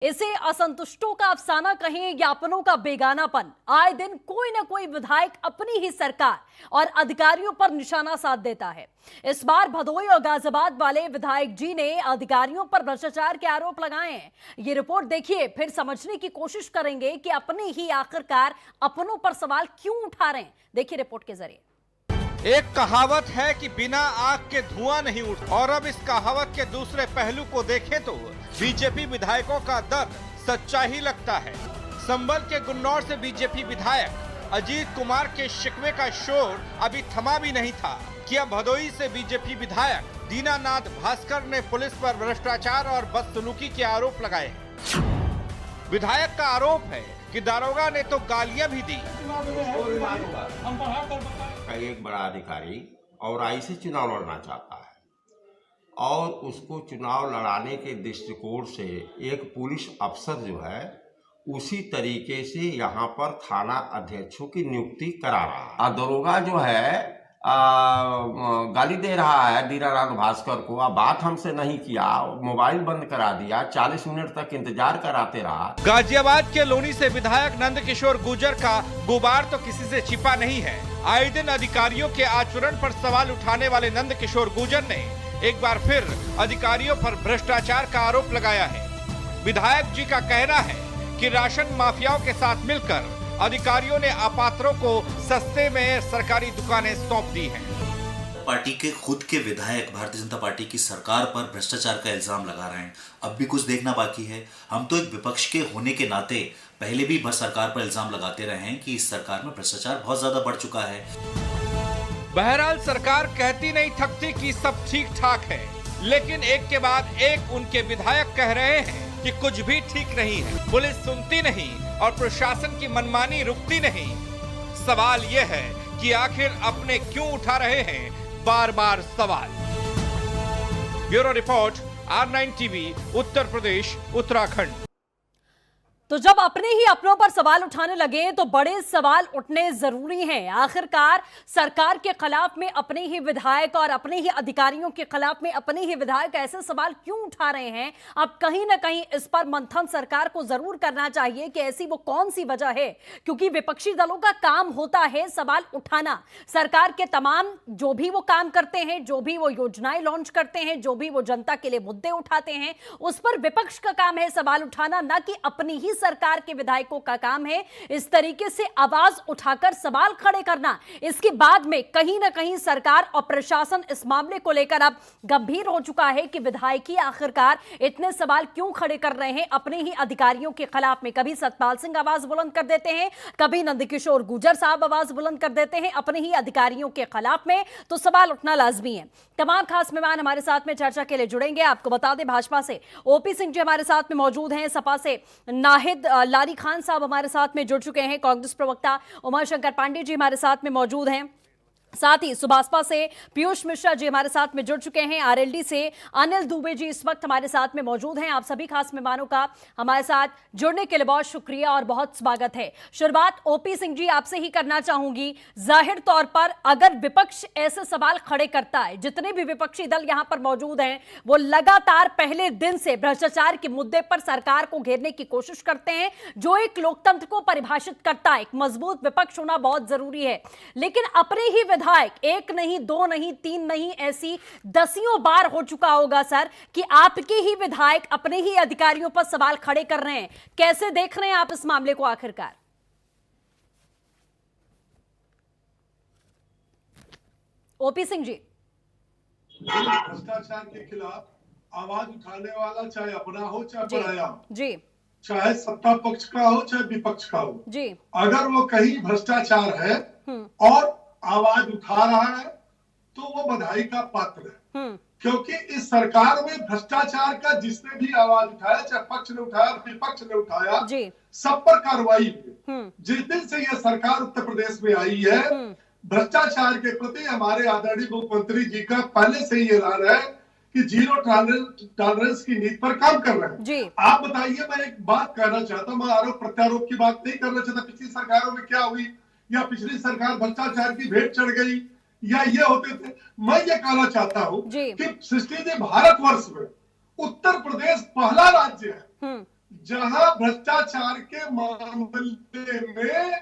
इसे असंतुष्टों का अफसाना कहें या अपनों का बेगानापन, आए दिन कोई ना कोई विधायक अपनी ही सरकार और अधिकारियों पर निशाना साध देता है। इस बार भदोही और गाजियाबाद वाले विधायक जी ने अधिकारियों पर भ्रष्टाचार के आरोप लगाए हैं। ये रिपोर्ट देखिए, फिर समझने की कोशिश करेंगे कि अपने ही आखिरकार अपनों पर सवाल क्यों उठा रहे हैं। देखिए रिपोर्ट के जरिए। एक कहावत है कि बिना आग के धुआं नहीं उठता, और अब इस कहावत के दूसरे पहलू को देखें तो बीजेपी विधायकों का दर्द सच्चा ही लगता है। संभल के गुन्नौर से बीजेपी विधायक अजीत कुमार के शिकवे का शोर अभी थमा भी नहीं था कि अब भदोही से बीजेपी विधायक दीनानाथ भास्कर ने पुलिस पर भ्रष्टाचार और बदसलूकी के आरोप लगाए। विधायक का आरोप है कि दारोगा ने तो गालियां भी दी। एक बड़ा अधिकारी और से चुनाव लड़ना चाहता है और उसको चुनाव लड़ाने के दृष्टिकोण से एक पुलिस अफसर जो है उसी तरीके से यहाँ पर थाना अध्यक्षों की नियुक्ति करा रहा है। दरोगा जो है गाली दे रहा है दीनानाथ भास्कर को। अब बात हमसे नहीं किया, मोबाइल बंद करा दिया, 40 मिनट तक इंतजार कराते रहा। गाजियाबाद के लोनी से विधायक नंद किशोर गुर्जर का गुबार तो किसी से छिपा नहीं है। आए दिन अधिकारियों के आचरण पर सवाल उठाने वाले नंद किशोर गुर्जर ने एक बार फिर अधिकारियों पर भ्रष्टाचार का आरोप लगाया है। विधायक जी का कहना है कि राशन माफियाओं के साथ मिलकर अधिकारियों ने अपात्रों को सस्ते में सरकारी दुकानें सौंप दी हैं। पार्टी के खुद के विधायक भारतीय जनता पार्टी की सरकार पर भ्रष्टाचार का इल्जाम लगा रहे हैं। अब भी कुछ देखना बाकी है। हम तो एक विपक्ष के होने के नाते पहले भी सरकार पर इल्जाम लगाते रहे हैं कि इस सरकार में भ्रष्टाचार बहुत ज्यादा बढ़ चुका है। बहरहाल सरकार कहती नहीं थकती कि सब ठीक ठाक है, लेकिन एक के बाद एक उनके विधायक कह रहे हैं कि कुछ भी ठीक नहीं है। पुलिस सुनती नहीं और प्रशासन की मनमानी रुकती नहीं। सवाल यह है कि आखिर अपने क्यों उठा रहे हैं बार बार सवाल। Bureau report, R9 TV, Uttar Pradesh, Uttarakhand. तो जब अपने ही अपनों पर सवाल उठाने लगे तो बड़े सवाल उठने जरूरी हैं। आखिरकार सरकार के खिलाफ में अपने ही विधायक और अपने ही अधिकारियों के खिलाफ में अपने ही विधायक ऐसे सवाल क्यों उठा रहे हैं। अब कहीं ना कहीं इस पर मंथन सरकार को जरूर करना चाहिए कि ऐसी वो कौन सी वजह है, क्योंकि विपक्षी दलों का काम होता है सवाल उठाना। सरकार के तमाम जो भी वो काम करते हैं, जो भी वो योजनाएं लॉन्च करते हैं, जो भी वो जनता के लिए मुद्दे उठाते हैं, उस पर विपक्ष का काम है सवाल उठाना, ना कि अपनी ही सरकार के विधायकों का काम है इस तरीके से आवाज उठाकर सवाल खड़े करना। इसके बाद में कहीं ना कहीं सरकार और प्रशासन इस मामले को लेकर अब गंभीर हो चुका है कि विधायक ही आखिरकार इतने सवाल क्यों खड़े कर रहे हैं अपने ही अधिकारियों के खिलाफ में। कभी सतपाल सिंह आवाज बुलंद कर देते हैं, कभी नंदकिशोर गुर्जर साहब आवाज बुलंद कर देते हैं अपने ही अधिकारियों के खिलाफ में, तो सवाल उठना लाजमी है। तमाम खास मेहमान हमारे साथ में चर्चा के लिए जुड़ेंगे। आपको बता दें, भाजपा से ओपी सिंह जी हमारे साथ में मौजूद हैं, सपा से नाहिद लारी खान साहब हमारे साथ में जुड़ चुके हैं, कांग्रेस प्रवक्ता उमाशंकर पांडे जी हमारे साथ में मौजूद हैं, साथ ही सुभाषपा से पीयूष मिश्रा जी हमारे साथ में जुड़ चुके हैं, आरएलडी से अनिल दुबे जी इस वक्त हमारे साथ में मौजूद हैं। आप सभी खास मेहमानों का हमारे साथ जुड़ने के लिए बहुत शुक्रिया और बहुत स्वागत है। शुरुआत ओपी सिंह जी आपसे ही करना चाहूंगी। जाहिर तौर पर अगर विपक्ष ऐसे सवाल खड़े करता है, जितने भी विपक्षी दल यहां पर मौजूद हैं वो लगातार पहले दिन से भ्रष्टाचार के मुद्दे पर सरकार को घेरने की कोशिश करते हैं, जो एक लोकतंत्र को परिभाषित करता है। एक मजबूत विपक्ष होना बहुत जरूरी है, लेकिन अपने ही विधायक एक नहीं, दो नहीं, तीन नहीं, ऐसी दसियों बार हो चुका होगा सर कि आपके ही विधायक अपने ही अधिकारियों पर सवाल खड़े कर रहे हैं। कैसे देख रहे हैं आप इस मामले को आखिरकार? ओपी सिंह जी। भ्रष्टाचार के खिलाफ आवाज उठाने वाला चाहे अपना हो चाहे पराया हो, जी, चाहे सत्ता पक्ष का हो चाहे विपक्ष का हो जी, अगर वो कहीं भ्रष्टाचार है और आवाज उठा रहा है तो वो बधाई का पात्र है। क्योंकि इस सरकार में भ्रष्टाचार का जिसने भी आवाज उठाया, चाहे पक्ष ने उठाया विपक्ष ने उठाया, सब पर कार्रवाई हुई। जिस दिन से यह सरकार उत्तर प्रदेश में आई है, भ्रष्टाचार के प्रति हमारे आदरणीय मुख्यमंत्री जी का पहले से ये ऐलान है कि जीरो टॉलरेंस की नीति पर काम कर रहे हैं। आप बताइए, मैं एक बात कहना चाहता हूँ, मैं आरोप प्रत्यारोप की बात नहीं करना चाहता। पिछली सरकारों में क्या हुई, या पिछली सरकार भ्रष्टाचार की भेंट चढ़ गई, या ये होते थे। मैं ये कहना चाहता हूँ कि सृष्टि भारतवर्ष में उत्तर प्रदेश पहला राज्य है जहां भ्रष्टाचार के मामले में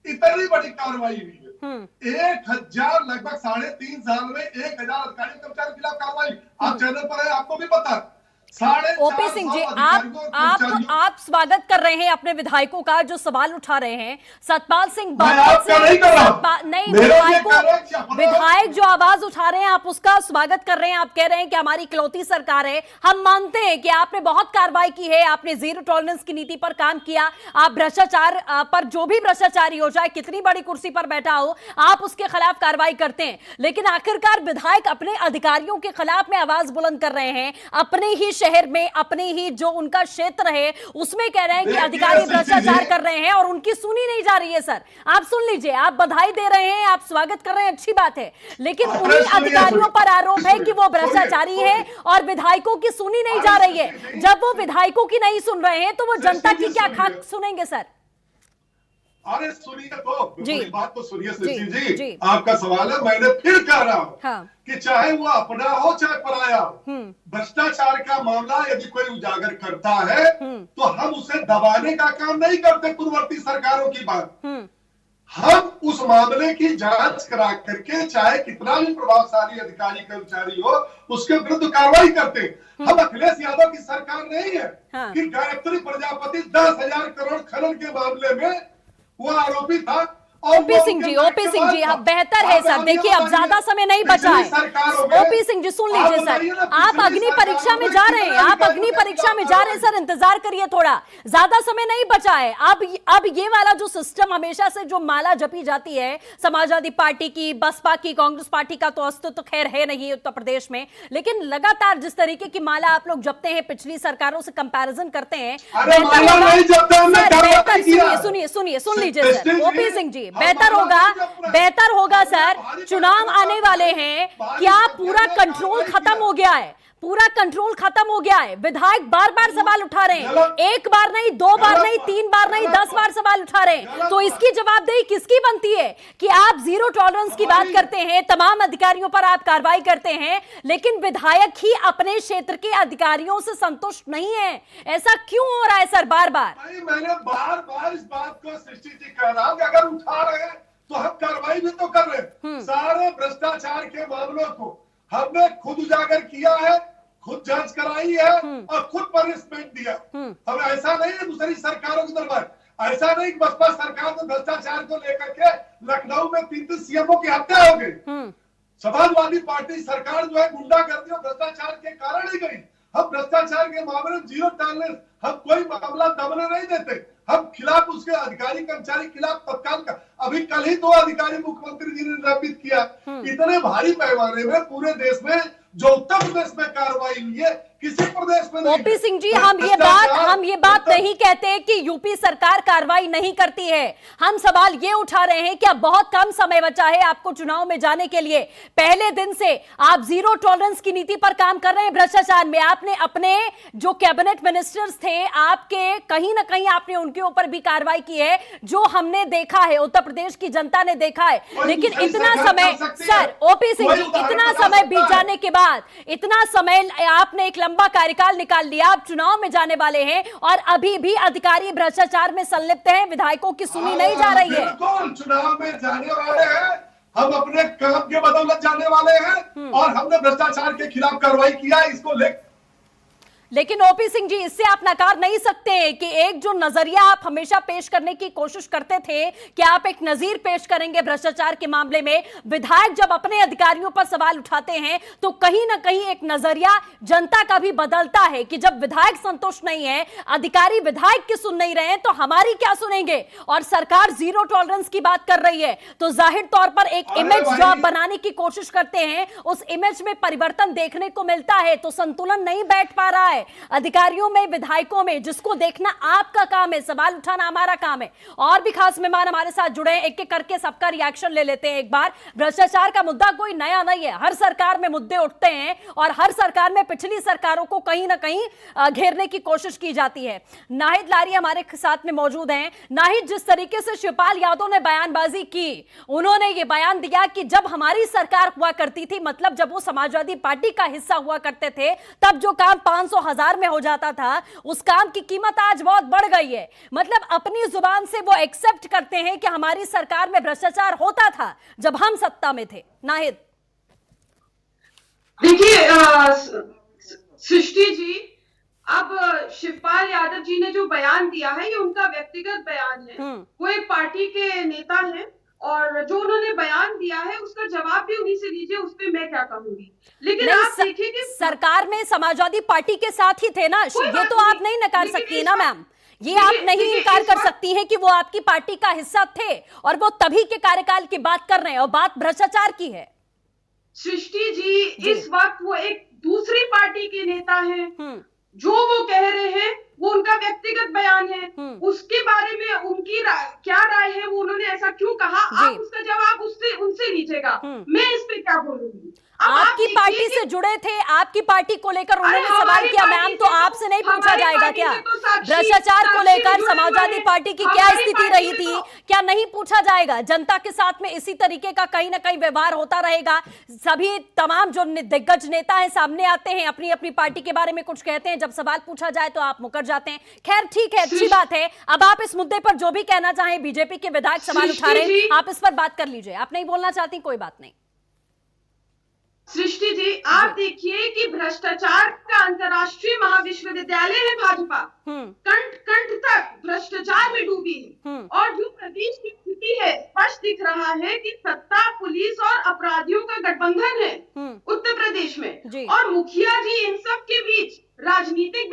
इतनी बड़ी कार्रवाई हुई है, 1000 लगभग 3.5 साल में 1000 अधिकारी कर्मचारियों के खिलाफ कार्रवाई। आप चैनल पर है, आपको भी पता है। ओपी सिंह जी, आप स्वागत कर रहे हैं अपने विधायकों का जो सवाल उठा रहे हैं। सतपाल सिंह नहीं, विधायक जो आवाज उठा रहे हैं आप उसका स्वागत कर रहे हैं। आप कह रहे हैं कि हमारी इकलौती सरकार है। हम मानते हैं कि आपने बहुत कार्रवाई की है, आपने जीरो टॉलरेंस की नीति पर काम किया, आप भ्रष्टाचार पर जो भी भ्रष्टाचारी हो जाए, कितनी बड़ी कुर्सी पर बैठा हो, आप उसके खिलाफ कार्रवाई करते हैं। लेकिन आखिरकार विधायक अपने अधिकारियों के खिलाफ में आवाज बुलंद कर रहे हैं, अपने ही शहर में, अपने ही जो उनका क्षेत्र है उसमें कह रहे हैं कि अधिकारी भ्रष्टाचार कर रहे हैं और उनकी सुनी नहीं जा रही है। सर आप सुन लीजिए, आप बधाई दे रहे हैं, आप स्वागत कर रहे हैं, अच्छी बात है, लेकिन उन्हीं अधिकारियों पर आरोप है कि वो भ्रष्टाचारी है और विधायकों की सुनी नहीं जा रही है। जब वो विधायकों की नहीं सुन रहे हैं तो वो जनता की क्या खाक सुनेंगे? सर अरे सुनिए तो, मेरी बात तो सुनिए जी, जी, आपका सवाल है, मैंने फिर कह रहा हूँ कि चाहे वो अपना हो चाहे पराया हो, भ्रष्टाचार का मामला यदि कोई उजागर करता है तो हम उसे दबाने का काम नहीं करते पूर्ववर्ती सरकारों की बात। हम उस मामले की जांच करा करके चाहे कितना भी प्रभावशाली अधिकारी कर्मचारी हो उसके विरुद्ध कार्रवाई करते। हम अखिलेश यादव की सरकार नहीं है कि गायत्री प्रजापति 10,000 करोड़ खनन के मामले में वो आरोपी था। ओपी सिंह जी, बेहतर है सर, देखिए अब ज्यादा समय नहीं बचा है। ओपी सिंह जी सुन लीजिए सर, आप अग्नि परीक्षा में जा रहे हैं, आप अग्नि परीक्षा में जा रहे हैं सर, इंतजार करिए थोड़ा, ज्यादा समय नहीं बचा है। अब ये वाला जो सिस्टम हमेशा से जो माला जपी जाती है समाजवादी पार्टी की, बसपा की, कांग्रेस पार्टी का तो अस्तित्व तो खैर है नहीं उत्तर प्रदेश में, लेकिन लगातार जिस तरीके की माला आप लोग जपते हैं, पिछली सरकारों से कंपैरिजन करते हैं, सुन लीजिए सर, ओपी सिंह जी बेहतर होगा सर, चुनाव आने वाले हैं, क्या पूरा कंट्रोल खत्म हो गया है? पूरा कंट्रोल खत्म हो गया है। विधायक बार बार सवाल उठा रहे हैं, एक बार नहीं, 2 बार नहीं, 3 बार नहीं, 10 बार सवाल उठा रहे हैं। तो इसकी जवाबदेही किसकी बनती है कि आप जीरो टॉलरेंस की बात करते हैं, तमाम अधिकारियों पर आप कार्रवाई करते हैं, लेकिन विधायक ही अपने क्षेत्र के अधिकारियों से संतुष्ट नहीं है? ऐसा क्यों हो रहा है सर बार बार? मैंने बार बार इस बात को सृष्टि जी कह रहा हूं कि अगर उठा रहे हैं तो हम कार्रवाई भी तो कर रहे हैं। सारे भ्रष्टाचार के मामलों को हमने खुद उजागर किया है, खुद जांच कराई है और खुद पनिशमेंट दिया। हम ऐसा नहीं है दूसरी सरकारों की तरफ, ऐसा नहीं कि बसपा सरकार में भ्रष्टाचार को लेकर के लखनऊ में 3 सीएमओ की हत्या हो गई। समाजवादी पार्टी सरकार जो है गुंडागर्दी और भ्रष्टाचार के कारण ही गई। हम भ्रष्टाचार के मामले में जीरो टॉलरेंस, हम कोई मामला दबने नहीं देते, हम खिलाफ उसके अधिकारी कर्मचारी खिलाफ तत्काल का, अभी कल ही 2 अधिकारी मुख्यमंत्री जी ने निलंबित किया। इतने भारी पैमाने में पूरे देश में जो उत्तर प्रदेश में कार्रवाई हुई है किसी प्रदेश में नहीं। ओपी सिंह जी, हम ये बात नहीं कहते कि यूपी सरकार कार्रवाई नहीं करती है। हम सवाल ये उठा रहे हैं कि अब बहुत कम समय बचा है आपको चुनाव में जाने के लिए। पहले दिन से आप जीरो टॉलरेंस की नीति पर काम कर रहे हैं भ्रष्टाचार में। आपने अपने जो कैबिनेट मिनिस्टर्स थे आपके, कहीं ना कहीं आपने उनके ऊपर भी कार्रवाई की है, जो हमने देखा है, उत्तर प्रदेश की जनता ने देखा है। लेकिन इतना समय सर, ओपी सिंह जी, इतना समय बीत जाने के बाद, इतना समय आपने एक लंबा कार्यकाल निकाल लिया, आप चुनाव में जाने वाले हैं और अभी भी अधिकारी भ्रष्टाचार में संलिप्त हैं, विधायकों की सुनी नहीं जा रही है। चुनाव में जाने वाले हैं, हम अपने काम के बदौलत जाने वाले हैं और हमने भ्रष्टाचार के खिलाफ कार्रवाई किया है, इसको लेकर। लेकिन ओपी सिंह जी, इससे आप नकार नहीं सकते कि एक जो नजरिया आप हमेशा पेश करने की कोशिश करते थे कि आप एक नजीर पेश करेंगे भ्रष्टाचार के मामले में, विधायक जब अपने अधिकारियों पर सवाल उठाते हैं तो कहीं ना कहीं एक नजरिया जनता का भी बदलता है कि जब विधायक संतुष्ट नहीं है, अधिकारी विधायक की सुन नहीं रहे हैं, तो हमारी क्या सुनेंगे? और सरकार जीरो टॉलरेंस की बात कर रही है, तो जाहिर तौर पर एक इमेज जो आप बनाने की कोशिश करते हैं, उस इमेज में परिवर्तन देखने को मिलता है, तो संतुलन नहीं बैठ पा रहा है अधिकारियों में, विधायकों में, जिसको देखना आपका काम है, सवाल उठाना हमारा काम है। और भी खास मेहमान हमारे साथ जुड़े हैं, एक एक करके सबका रिएक्शन ले लेते हैं एक बार। भ्रष्टाचार का मुद्दा कोई नया नहीं है, हर सरकार में मुद्दे उठते हैं और हर सरकार में पिछली सरकारों को कहीं ना कहीं घेरने की कोशिश की जाती है। नाहिद लारी हमारे साथ में मौजूद हैं। नाहिद, जिस तरीके से शिवपाल यादव ने बयानबाजी की, उन्होंने ये बयान दिया कि जब हमारी सरकार हुआ करती थी, मतलब जब वो समाजवादी पार्टी का हिस्सा हुआ करते थे, तब जो काम 500 1000 में हो जाता था, उस काम की कीमत आज बहुत बढ़ गई है। मतलब अपनी जुबान से वो एक्सेप्ट करते हैं कि हमारी सरकार में भ्रष्टाचार होता था जब हम सत्ता में थे। नाहिद, देखिए सृष्टि जी, अब शिवपाल यादव जी ने जो बयान दिया है ये उनका व्यक्तिगत बयान है। वो एक पार्टी के नेता हैं और जो उन्होंने बयान दिया है उसका जवाब भी उन्हीं से लीजिए, उस पे मैं क्या कहूंगी। लेकिन आप देखिए कि सरकार में समाजवादी पार्टी के साथ ही थे ना, ये तो आप नहीं नकार सकती ना मैम, ये आप नहीं इनकार कर सकती हैं कि वो आपकी पार्टी का हिस्सा थे और वो तभी के कार्यकाल की बात कर रहे हैं और बात भ्रष्टाचार की है। सृष्टि जी, इस वक्त वो एक दूसरी पार्टी के नेता हैं। जो वो कह रहे हैं वो उनका व्यक्तिगत बयान है, उसके बारे में उनकी क्या राय है, वो उन्होंने ऐसा क्यों कहा, आप उसका जवाब उनसे लीजिएगा। मैं इस पे क्या बोलूंगी। आपकी पार्टी से जुड़े थे, आपकी पार्टी को लेकर उन्होंने सवाल किया मैम, तो आपसे नहीं पूछा जाएगा क्या? भ्रष्टाचार को लेकर समाजवादी पार्टी की क्या स्थिति रही थी, क्या नहीं पूछा जाएगा? जनता के साथ में इसी तरीके का कहीं ना कहीं व्यवहार होता रहेगा। सभी तमाम जो दिग्गज नेता हैं सामने आते हैं, अपनी अपनी पार्टी के बारे में कुछ कहते हैं, जब सवाल पूछा जाए तो आप मुकर जाते हैं। खैर ठीक है, अच्छी बात है। अब आप इस मुद्दे पर जो भी कहना चाहें, बीजेपी के विधायक सवाल उठा रहे हैं, आप इस पर बात कर लीजिए। आप नहीं बोलना चाहती, कोई बात नहीं। सृष्टि जी, आप देखिए कि भ्रष्टाचार का अंतर्राष्ट्रीय महाविश्वविद्यालय है भाजपा, कंठ कंठ तक भ्रष्टाचार में डूबी है। और जो प्रदेश की स्थिति है, स्पष्ट दिख रहा है कि सत्ता, पुलिस और अपराधियों का गठबंधन है उत्तर प्रदेश में। और मुखिया जी इन सब के बीच राजनीतिक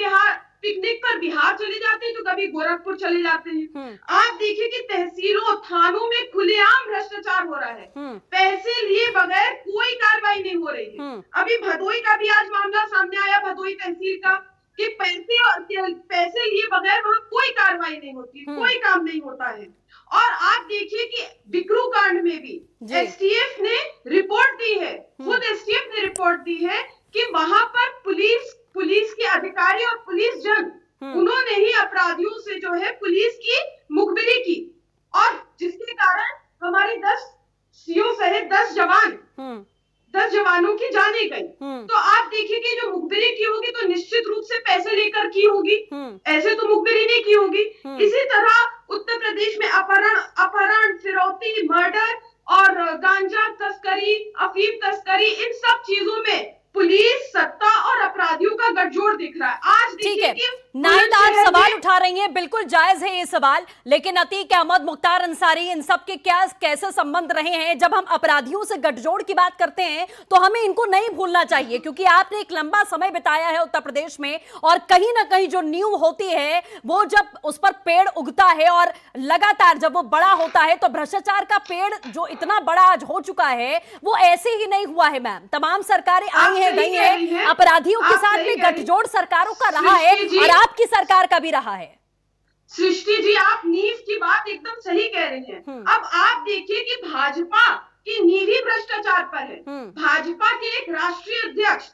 पिकनिक पर बिहार चले जाते हैं तो कभी गोरखपुर चले जाते हैं। आप देखिए कि तहसीलों, थानों में खुलेआम भ्रष्टाचार हो रहा है। पैसे लिए बगैर कोई कार्रवाई नहीं हो रही है। अभी भदोई का भी आज मामला सामने आया, भदोई तहसील का, कि पैसे लिए बगैर वहां कोई कार्रवाई नहीं होती, कोई काम नहीं होता है। और आप देखिए कि बिकरू कांड में भी एसटीएफ ने रिपोर्ट दी है, खुद एसटीएफ ने रिपोर्ट दी है कि वहां पर पुलिस के अधिकारी और पुलिस जन, उन्होंने ही अपराधियों से जो है पुलिस की मुखबिरी की, और जिसके कारण हमारे 10 सीओ सहित 10 जवानों की जाने गई। तो आप देखिए कि जो मुखबिरी की होगी तो निश्चित रूप से पैसे लेकर की होगी, ऐसे तो मुखबिरी नहीं की होगी। इसी तरह उत्तर प्रदेश में अपहरण, फिरौती, मर्डर और गांजा तस्करी, अफीम तस्करी, इन सब चीजों में पुलिस, सत्ता और अपराधियों का गठजोड़ दिख रहा है। आज ठीक है, नाहिद आप सवाल उठा रही हैं, बिल्कुल जायज है ये सवाल, लेकिन अतीक अहमद, मुख्तार अंसारी, इन सब के क्या कैसे संबंध रहे हैं? जब हम अपराधियों से गठजोड़ की बात करते हैं तो हमें इनको नहीं भूलना चाहिए, क्योंकि आपने एक लंबा समय बिताया है उत्तर प्रदेश में, और कहीं ना कहीं जो नींव होती है वो जब उस पर पेड़ उगता है और लगातार जब वो बड़ा होता है, तो भ्रष्टाचार का पेड़ जो इतना बड़ा आज हो चुका है वो ऐसे ही नहीं हुआ है मैम। तमाम सरकारें आई हैं, गई हैं, अपराधियों के साथ में गठजोड़ सरकारों का रहा है और आपकी सरकार का भी रहा है। सृष्टि जी, आप नींव की बात एकदम सही कह रही हैं। अब आप देखिए कि भाजपा की नींव ही भ्रष्टाचार पर है। भाजपा के एक राष्ट्रीय अध्यक्ष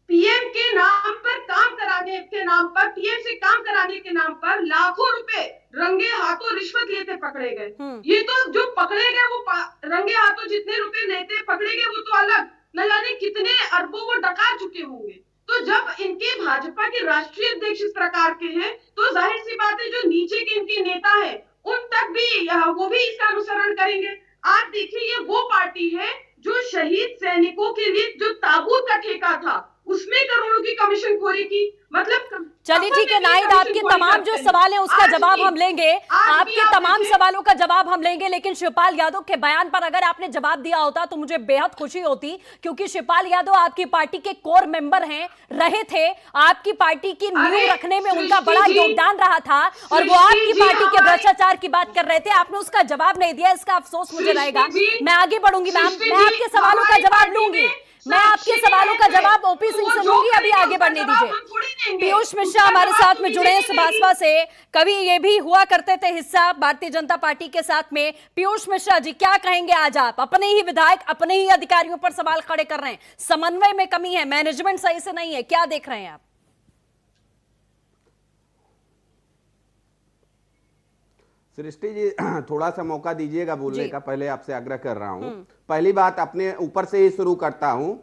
पीएम के नाम पर काम कराने के नाम पर, पीएम से काम कराने के नाम पर लाखों रुपए रंगे हाथों रिश्वत लेते पकड़े गए। ये तो जो पकड़े गए वो रंगे हाथों जितने रुपए लेते पकड़े गए वो तो अलग, न जाने कितने अरबों वो डका चुके होंगे। तो जब इनके भाजपा के राष्ट्रीय अध्यक्ष इस प्रकार के हैं तो जाहिर सी बात है जो नीचे के इनके नेता हैं उन तक भी वो भी इसका अनुसरण करेंगे। आप देखिए ये वो पार्टी है जो शहीद सैनिकों के लिए जो ताबूत का ठेका था उसमें करोड़ों की कमीशनखोरी की। मतलब चलिए ठीक है नाहिद, आपके तमाम जो सवाल हैं उसका जवाब हम लेंगे, आपके तमाम सवालों का जवाब हम लेंगे, लेकिन शिवपाल यादव के बयान पर अगर आपने जवाब दिया होता तो मुझे बेहद खुशी होती, क्योंकि शिवपाल यादव आपकी पार्टी के कोर मेंबर हैं, रहे थे, आपकी पार्टी की नींव रखने में उनका बड़ा योगदान रहा था, और वो आपकी पार्टी के भ्रष्टाचार की बात कर रहे थे, आपने उसका जवाब नहीं दिया, इसका अफसोस मुझे रहेगा। मैं आगे बढ़ूंगी मैम, मैं आपके सवालों का जवाब लूंगी, मैं आपके सवालों का जवाब ओपी सिंह से लूंगी, अभी आगे बढ़ने दीजिए। पीयूष मिश्रा हमारे साथ में जुड़े हैं सुभाषवा से, कभी ये भी हुआ करते थे हिस्सा भारतीय जनता पार्टी के साथ में। पीयूष मिश्रा जी, क्या कहेंगे आज आप? अपने ही विधायक अपने ही अधिकारियों पर सवाल खड़े कर रहे हैं, समन्वय में कमी है, मैनेजमेंट सही से नहीं है, क्या देख रहे हैं आप? सृष्टि जी, थोड़ा सा मौका दीजिएगा बोलने का, पहले आपसे आग्रह कर रहा हूं। पहली बात अपने ऊपर से ही शुरू करता हूं।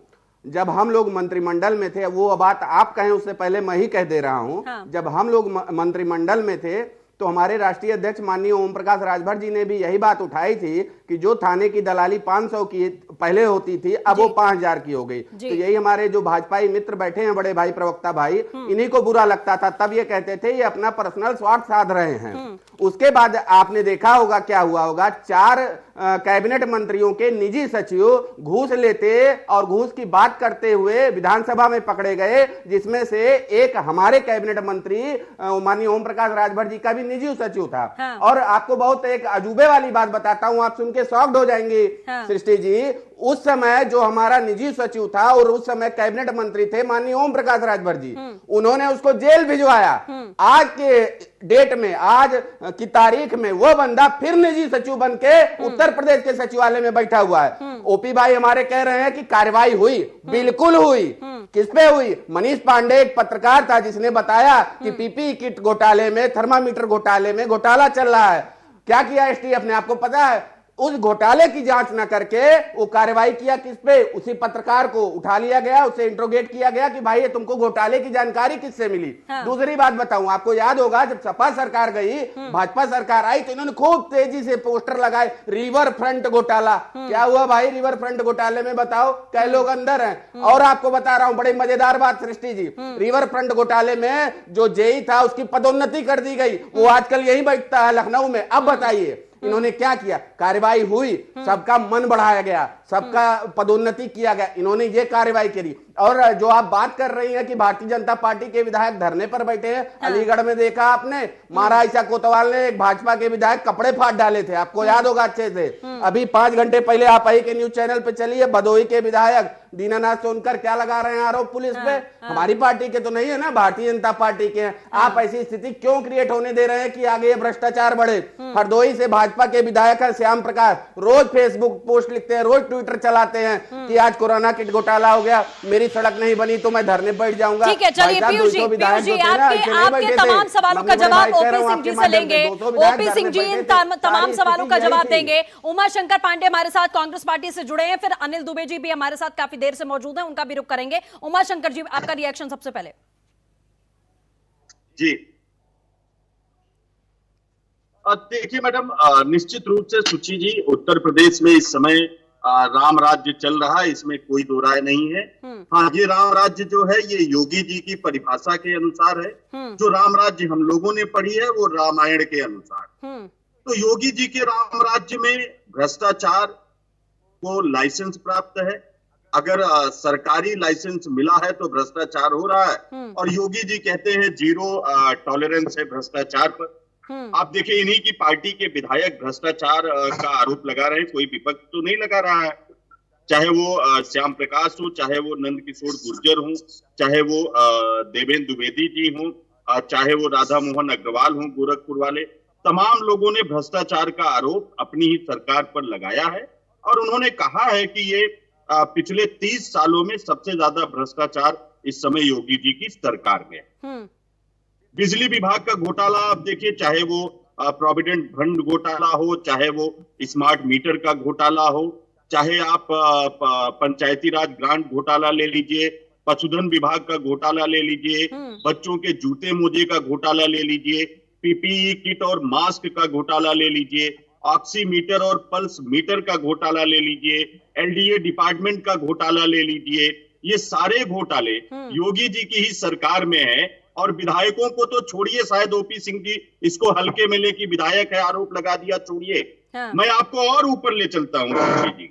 जब हम लोग मंत्रिमंडल में थे, वो बात आप कहें उससे पहले मैं ही कह दे रहा हूं। हाँ। जब हम लोग मंत्रिमंडल में थे तो हमारे राष्ट्रीय अध्यक्ष माननीय ओम प्रकाश राजभर जी ने भी यही बात उठाई थी कि जो थाने की दलाली 500 की पहले होती थी, अब वो 5000 की हो गई। तो यही हमारे जो भाजपाई मित्र बैठे हैं, बड़े भाई प्रवक्ता भाई, इन्हीं को बुरा लगता था। तब ये कहते थे ये अपना पर्सनल स्वार्थ साध रहे हैं। उसके बाद आपने देखा होगा क्या हुआ होगा, 4 कैबिनेट मंत्रियों के निजी सचिव घूस लेते और घूस की बात करते हुए विधानसभा में पकड़े गए, जिसमें से एक हमारे कैबिनेट मंत्री माननीय ओम प्रकाश राजभर जी का भी निजी सचिव था। हाँ। और आपको बहुत एक अजूबे वाली बात बताता हूं, आप सुन के शॉक्ड हो जाएंगे। हाँ। सृष्टि जी, उस समय जो हमारा निजी सचिव था और उस समय कैबिनेट मंत्री थे माननीय ओम प्रकाश राजभर जी, उन्होंने उसको जेल भिजवाया। आज के डेट में, आज की तारीख में वो बंदा फिर निजी सचिव बन के उत्तर प्रदेश के सचिवालय में बैठा हुआ है। ओपी भाई हमारे कह रहे हैं कि कार्रवाई हुई, बिल्कुल हुई। किस पे हुई? मनीष पांडे एक पत्रकार था जिसने बताया कि पीपीई किट घोटाले में, थर्मामीटर घोटाले में घोटाला चल रहा है। क्या किया एसटीएफ ने, आपको पता है? उस घोटाले की जांच न करके वो कार्रवाई किया किस पे? उसी पत्रकार को उठा लिया गया, उसे इंट्रोगेट किया गया कि भाई ये तुमको घोटाले की जानकारी किससे मिली। हाँ। दूसरी बात बताऊं, आपको याद होगा जब सपा सरकार गई, भाजपा सरकार आई तो इन्होंने खूब तेजी से पोस्टर लगाए, रिवर फ्रंट घोटाला। क्या हुआ भाई रिवर फ्रंट घोटाले में, बताओ कै लोग अंदर हैं? और आपको बता रहा हूं बड़ी मजेदार बात सृष्टि जी, रिवर फ्रंट घोटाले में जो जेई था उसकी पदोन्नति कर दी गई, वो आजकल यही बैठता है लखनऊ में। अब बताइए इन्होंने क्या किया? कार्रवाई हुई, सबका मन बढ़ाया गया, सबका पदोन्नति किया गया, इन्होंने ये कार्रवाई करी। और जो आप बात कर रही हैं कि भारतीय जनता पार्टी के विधायक धरने पर बैठे हैं, अलीगढ़ में देखा आपने, महाराजा कोतवाल ने एक भाजपा के विधायक कपड़े फाड़ डाले थे, आपको याद होगा अच्छे से। अभी 5 घंटे पहले आप आई के न्यूज चैनल पे चलिए, भदोही के विधायक दीनानाथ सोनकर क्या लगा रहे हैं आरोप पुलिस पे? हमारी पार्टी के तो नहीं है ना, भारतीय जनता पार्टी के हैं। आप ऐसी स्थिति क्यों क्रिएट होने दे रहे हैं कि आगे ये भ्रष्टाचार बढ़े? हरदोई से भाजपा के विधायक है श्याम प्रकाश, रोज फेसबुक पोस्ट लिखते हैं, रोज ट्विटर चलाते हैं कि आज कोरोना किट घोटाला हो गया, मेरी सड़क नहीं बनी तो मैं धरने बैठ जाऊंगा। ठीक है, चलिए पीयूष जी आपके तमाम सवालों का जवाब ओपी सिंह जी से लेंगे। ओपी सिंह जी इन तमाम सवालों का जवाब देंगे। उमा शंकर पांडे हमारे साथ कांग्रेस पार्टी से जुड़े हैं, फिर अनिल दुबे जी भी हमारे साथ काफी देर से मौजूद हैं, उनका भी रुख करेंगे। उमा शंकर जी, आपका रिएक्शन सबसे पहले। जी देखिए मैडम, निश्चित रूप से सुची जी, उत्तर प्रदेश में इस समय राम राज्य चल रहा है, इसमें कोई दो राय नहीं है। हाँ, ये राम राज्य जो है ये योगी जी की परिभाषा के अनुसार है। जो राम राज्य हम लोगों ने पढ़ी है वो रामायण के अनुसार। तो योगी जी के राम राज्य में भ्रष्टाचार को लाइसेंस प्राप्त है। अगर सरकारी लाइसेंस मिला है तो भ्रष्टाचार हो रहा है, और योगी जी कहते हैं 0 टॉलरेंस है भ्रष्टाचार पर। आप देखिए, इन्हीं की पार्टी के विधायक भ्रष्टाचार का आरोप लगा रहे हैं, कोई विपक्ष तो नहीं लगा रहा है। चाहे वो श्याम प्रकाश हो, चाहे वो नंद किशोर गुर्जर हो, चाहे वो देवेंद्र द्विवेदी जी हो, चाहे वो राधा मोहन अग्रवाल हो गोरखपुर वाले, तमाम लोगों ने भ्रष्टाचार का आरोप अपनी ही सरकार पर लगाया है। और उन्होंने कहा है कि ये पिछले 30 सालों में सबसे ज्यादा भ्रष्टाचार इस समय योगी जी की सरकार में है। बिजली विभाग का घोटाला आप देखिए, चाहे वो प्रोविडेंट फंड घोटाला हो, चाहे वो स्मार्ट मीटर का घोटाला हो, चाहे आप पंचायती राज ग्रांट घोटाला ले लीजिए, पशुधन विभाग का घोटाला ले लीजिए, बच्चों के जूते मोजे का घोटाला ले लीजिए, पीपीई किट और मास्क का घोटाला ले लीजिए, ऑक्सीमीटर और पल्स मीटर का घोटाला ले लीजिए, एलडीए डिपार्टमेंट का घोटाला ले लीजिए। ये सारे घोटाले योगी जी की ही सरकार में है। और विधायकों को तो छोड़िए, शायद ओपी सिंह जी इसको हल्के में लेके विधायक है आरोप लगा दिया, छोड़िए। मैं आपको और ऊपर ले चलता हूँ जी।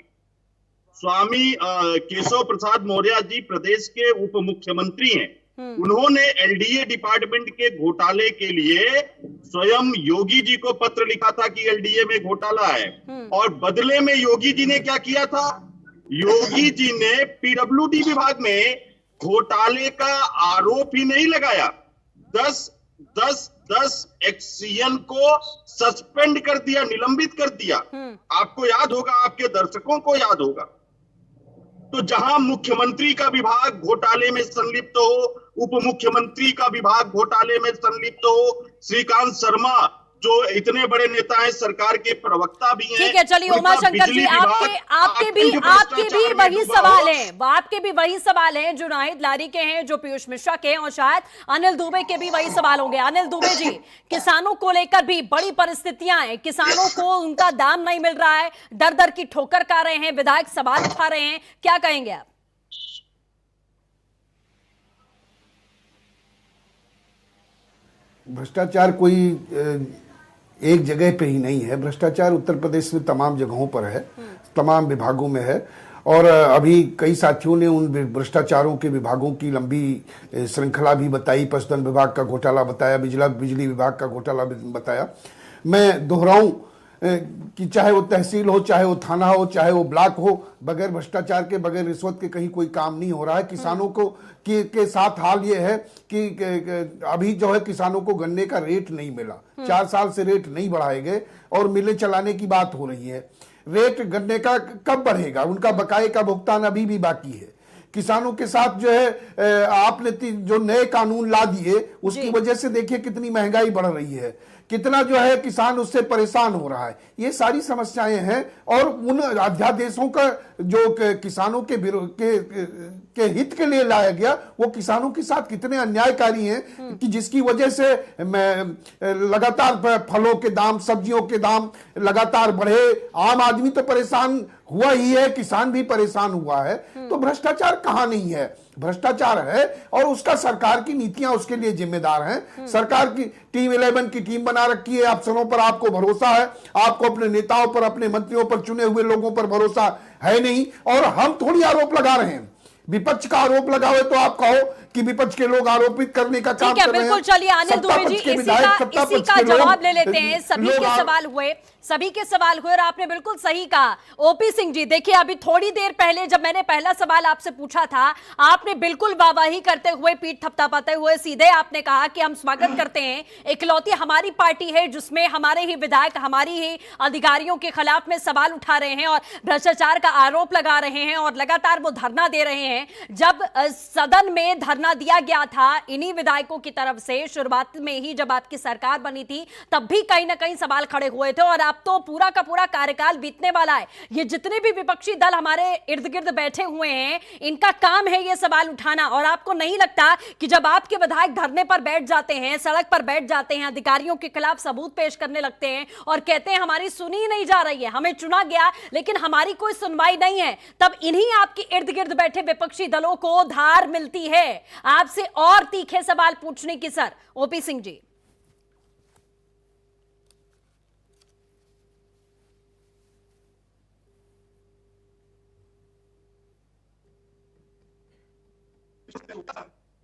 स्वामी केशव प्रसाद मौर्य जी प्रदेश के उप मुख्यमंत्री हैं। उन्होंने एलडीए डिपार्टमेंट के घोटाले के लिए स्वयं योगी जी को पत्र लिखा था कि एलडीए में घोटाला है, और बदले में योगी जी ने क्या किया था? योगी जी ने पीडब्ल्यूडी विभाग में घोटाले का आरोप ही नहीं लगाया, 10 एक्सीएन को सस्पेंड कर दिया, निलंबित कर दिया। आपको याद होगा, आपके दर्शकों को याद होगा। तो जहां मुख्यमंत्री का विभाग घोटाले में संलिप्त हो, उप मुख्यमंत्री का विभाग घोटाले में संलिप्त हो, श्रीकांत शर्मा जो इतने बड़े नेता हैं, सरकार के प्रवक्ता भी हैं। ठीक है, चलिए उमाशंकर जी, आपके भी वही सवाल हैं, आपके भी वही सवाल हैं जो नाहिद लारी के हैं, जो पीयूष मिश्रा के हैं, और शायद अनिल दुबे के भी वही सवाल होंगे। अनिल दुबे जी, किसानों को लेकर भी बड़ी परिस्थितियां हैं, किसानों को उनका दाम नहीं मिल रहा है, दर दर की ठोकर खा रहे हैं, विधायक सवाल उठा रहे हैं, क्या कहेंगे आप? भ्रष्टाचार कोई एक जगह पे ही नहीं है। भ्रष्टाचार उत्तर प्रदेश में तमाम जगहों पर है, तमाम विभागों में है, और अभी कई साथियों ने उन भ्रष्टाचारों के विभागों की लंबी श्रृंखला भी बताई। पशुधन विभाग का घोटाला बताया, बिजली विभाग का घोटाला बताया। मैं दोहराऊं कि चाहे वो तहसील हो, चाहे वो थाना हो, चाहे वो ब्लॉक हो, बगैर भ्रष्टाचार के, बगैर रिश्वत के कहीं कोई काम नहीं हो रहा है। किसानों को के साथ हाल ये है कि अभी जो है किसानों को गन्ने का रेट नहीं मिला, 4 साल से रेट नहीं बढ़ाए गए, और मिलें चलाने की बात हो रही है। रेट गन्ने का कब बढ़ेगा? उनका बकाये का भुगतान अभी भी बाकी है। किसानों के साथ जो है आपने जो नए कानून ला दिए, उसकी वजह से देखिए कितनी महंगाई बढ़ रही है, कितना जो है किसान उससे परेशान हो रहा है। ये सारी समस्याएं हैं, और उन अध्यादेशों का जो किसानों के हित के लिए लाया गया, वो किसानों के साथ कितने अन्यायकारी हैं कि जिसकी वजह से लगातार फलों के दाम, सब्जियों के दाम लगातार बढ़े। आम आदमी तो परेशान हुआ ही है, किसान भी परेशान हुआ है। तो भ्रष्टाचार कहां नहीं है? भ्रष्टाचार है, और उसका सरकार की नीतियां उसके लिए जिम्मेदार हैं। सरकार की टीम 11 की टीम बना रखी है, अफसरों पर आपको भरोसा है, आपको अपने नेताओं पर, अपने मंत्रियों पर, चुने हुए लोगों पर भरोसा है नहीं। और हम थोड़ी आरोप लगा रहे हैं, विपक्ष का आरोप लगाओ तो आप कहो कि विपक्ष के लोग आरोपित करने का काम कर रहे हैं। बिल्कुल, चलिए अनिल दुबे जी, इसी का जवाब ले लेते हैं। सभी के सवाल हुए और आपने बिल्कुल सही कहा। ओपी सिंह जी, देखिए अभी थोड़ी देर पहले जब मैंने पहला सवाल आपसे पूछा था, आपने बिल्कुल वाहवाही करते हुए, पीठ थपथपाते हुए सीधे आपने कहा कि हम स्वागत करते हैं, इकलौती हमारी पार्टी है जिसमें हमारे ही विधायक हमारी ही अधिकारियों के खिलाफ में सवाल उठा रहे हैं और भ्रष्टाचार का आरोप लगा रहे हैं, और लगातार वो धरना दे रहे हैं। जब सदन में धरना दिया गया था इन्हीं विधायकों की तरफ से, शुरुआत में ही जब आपकी सरकार बनी थी, तब भी कहीं ना कहीं सवाल खड़े हुए थे, और अब तो पूरा का पूरा कार्यकाल बीतने वाला है। ये जितने भी विपक्षी दल हमारे इर्द गिर्द बैठे हुए हैं, इनका काम है ये सवाल उठाना। और आपको नहीं लगता कि जब आपके विधायक धरने पर बैठ जाते हैं, सड़क पर बैठ जाते हैं, अधिकारियों के खिलाफ सबूत पेश करने लगते हैं और कहते हैं हमारी सुनी नहीं जा रही है, हमें चुना गया लेकिन हमारी कोई सुनवाई नहीं है, तब इन्हीं आपके इर्द गिर्द बैठे विपक्षी दलों को धार मिलती है आपसे और तीखे सवाल पूछने की। सर ओपी सिंह जी,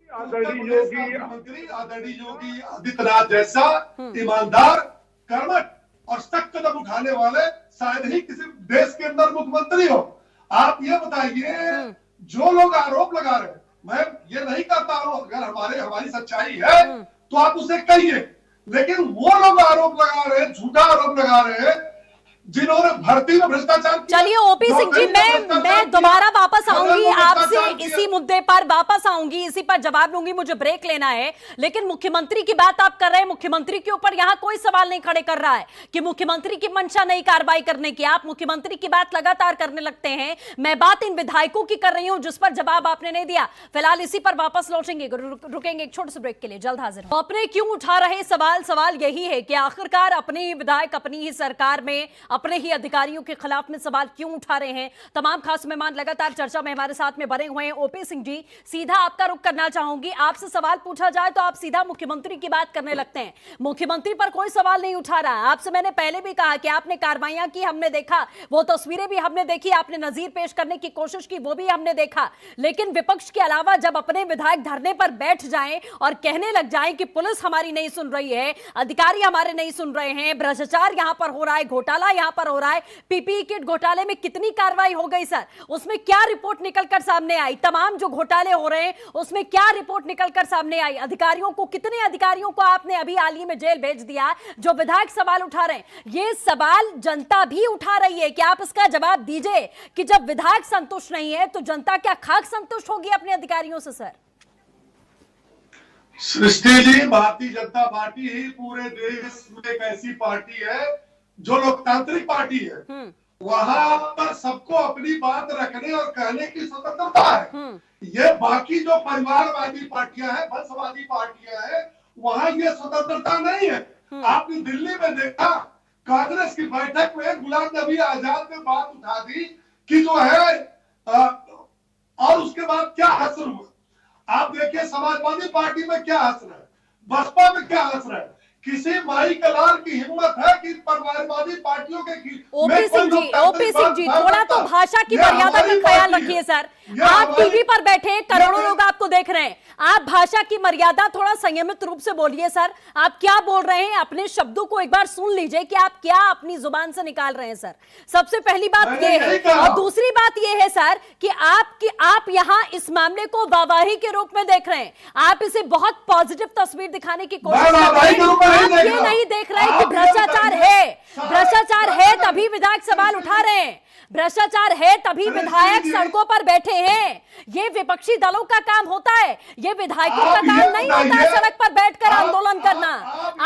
आदरणीय योगी आदित्यनाथ जैसा ईमानदार, कर्मठ और सख्त कदम उठाने वाले शायद ही किसी देश के अंदर मुख्यमंत्री हो। आप ये बताइए, जो लोग आरोप लगा रहे हैं, मैं ये नहीं कहता हूं, अगर हमारी सच्चाई है तो आप उसे कहिए, लेकिन वो लोग आरोप लगा रहे हैं, झूठा आरोप लगा रहे हैं, जिन्होंने भर्ती में भ्रष्टाचार किया। चलिए ओपी सिंह जी, मैं दोबारा वापस आऊंगी आपसे, इसी मुद्दे पर वापस आऊंगी, इसी पर जवाब लूंगी, मुझे ब्रेक लेना है। लेकिन मुख्यमंत्री की बात आप कर रहे हैं, मुख्यमंत्री के ऊपर यहां कोई सवाल नहीं खड़े कर रहा है कि मुख्यमंत्री की मंशा नहीं कार्रवाई करने की। आप मुख्यमंत्री की बात लगातार करने लगते हैं, मैं बात इन विधायकों की कर रही हूं जिस पर जवाब आपने नहीं दिया। फिलहाल इसी पर वापस लौटेंगे, रुकेंगे एक छोटे से ब्रेक के लिए, जल्द हाजिर हूं। अपने क्यों उठा रहे सवाल यही है कि आखिरकार अपने ही विधायक अपनी ही सरकार में अपने ही अधिकारियों के खिलाफ में सवाल क्यों उठा रहे हैं। तमाम खास मेहमान लगातार चर्चा में हमारे साथ में बने हुए हैं। ओपी सिंह जी, सीधा आपका रुख करना चाहूंगी, आपसे सवाल पूछा जाए तो आप सीधा मुख्यमंत्री की बात करने लगते हैं। मुख्यमंत्री पर कोई सवाल नहीं उठा रहा। आपसे मैंने पहले भी कहा कि आपने कार्रवाइयां की, हमने देखा, वो तस्वीरें भी हमने देखी, आपने नजीर पेश करने की कोशिश की, वो भी हमने देखा। लेकिन विपक्ष के अलावा जब अपने विधायक धरने पर बैठ जाएं और कहने लग जाएं कि पुलिस हमारी नहीं सुन रही है, अधिकारी हमारे नहीं सुन रहे हैं, भ्रष्टाचार यहां पर हो रहा है, घोटाला यहां पर हो रहा है, पीपीई किट घोटाले में कितनी कार्रवाई हो गई सर, उसमें क्या रिपोर्ट निकलकर सामने आई, तमाम जो घोटाले हो रहे हैं उसमें क्या रिपोर्ट निकलकर सामने आई, अधिकारियों को, कितने अधिकारियों को आपने अभी हाल ही में जेल भेज दिया जो विधायक सवाल उठा रहे हैं। ये सवाल जनता भी उठा रही है कि आप इसका जवाब दीजिए कि जब विधायक संतुष्ट नहीं है तो जनता क्या खाक संतुष्ट होगी अपने अधिकारियों से। सर सृष्टि जी, भारतीय जनता पार्टी ही पूरे देश में एक ऐसी पार्टी है जो लोकतांत्रिक पार्टी है। वहां पर सबको अपनी बात रखने और कहने की स्वतंत्रता है। ये बाकी जो परिवारवादी पार्टियां हैं, वंशवादी पार्टियां हैं, वहां ये स्वतंत्रता नहीं है। आपने दिल्ली में देखा, कांग्रेस की बैठक में गुलाम नबी आजाद ने बात उठा दी कि जो है और उसके बाद क्या हश्र हुआ। आप देखिए समाजवादी पार्टी में क्या हश्र है, बसपा में क्या हश्र है। किसी माई कलार की हिम्मत है कि परिवारवादी पार्टियों के ओपी सिंह जी थोड़ा तो भाषा की मर्यादा का ख्याल रखिए सर। आप टीवी पर बैठे करोड़ों लोग आपको देख रहे हैं, आप भाषा की मर्यादा थोड़ा संयमित रूप से बोलिए सर। आप क्या बोल रहे हैं, अपने शब्दों को एक बार सुन लीजिए कि आप क्या अपनी जुबान से निकाल रहे हैं सर। सबसे पहली बात ये है, और दूसरी बात ये है सर कि आप यहाँ इस मामले को वाहवाही के रूप में देख रहे हैं। आप इसे बहुत पॉजिटिव तस्वीर दिखाने की कोशिश कर रहे हैं। आप ये नहीं देख रहे कि भ्रष्टाचार है, भ्रष्टाचार है तभी विधायक सवाल उठा रहे हैं, भ्रष्टाचार है तभी विधायक सड़कों पर बैठे हैं। ये विपक्षी दलों का काम होता है, ये विधायकों का काम नहीं होता है सड़क पर बैठकर आंदोलन करना।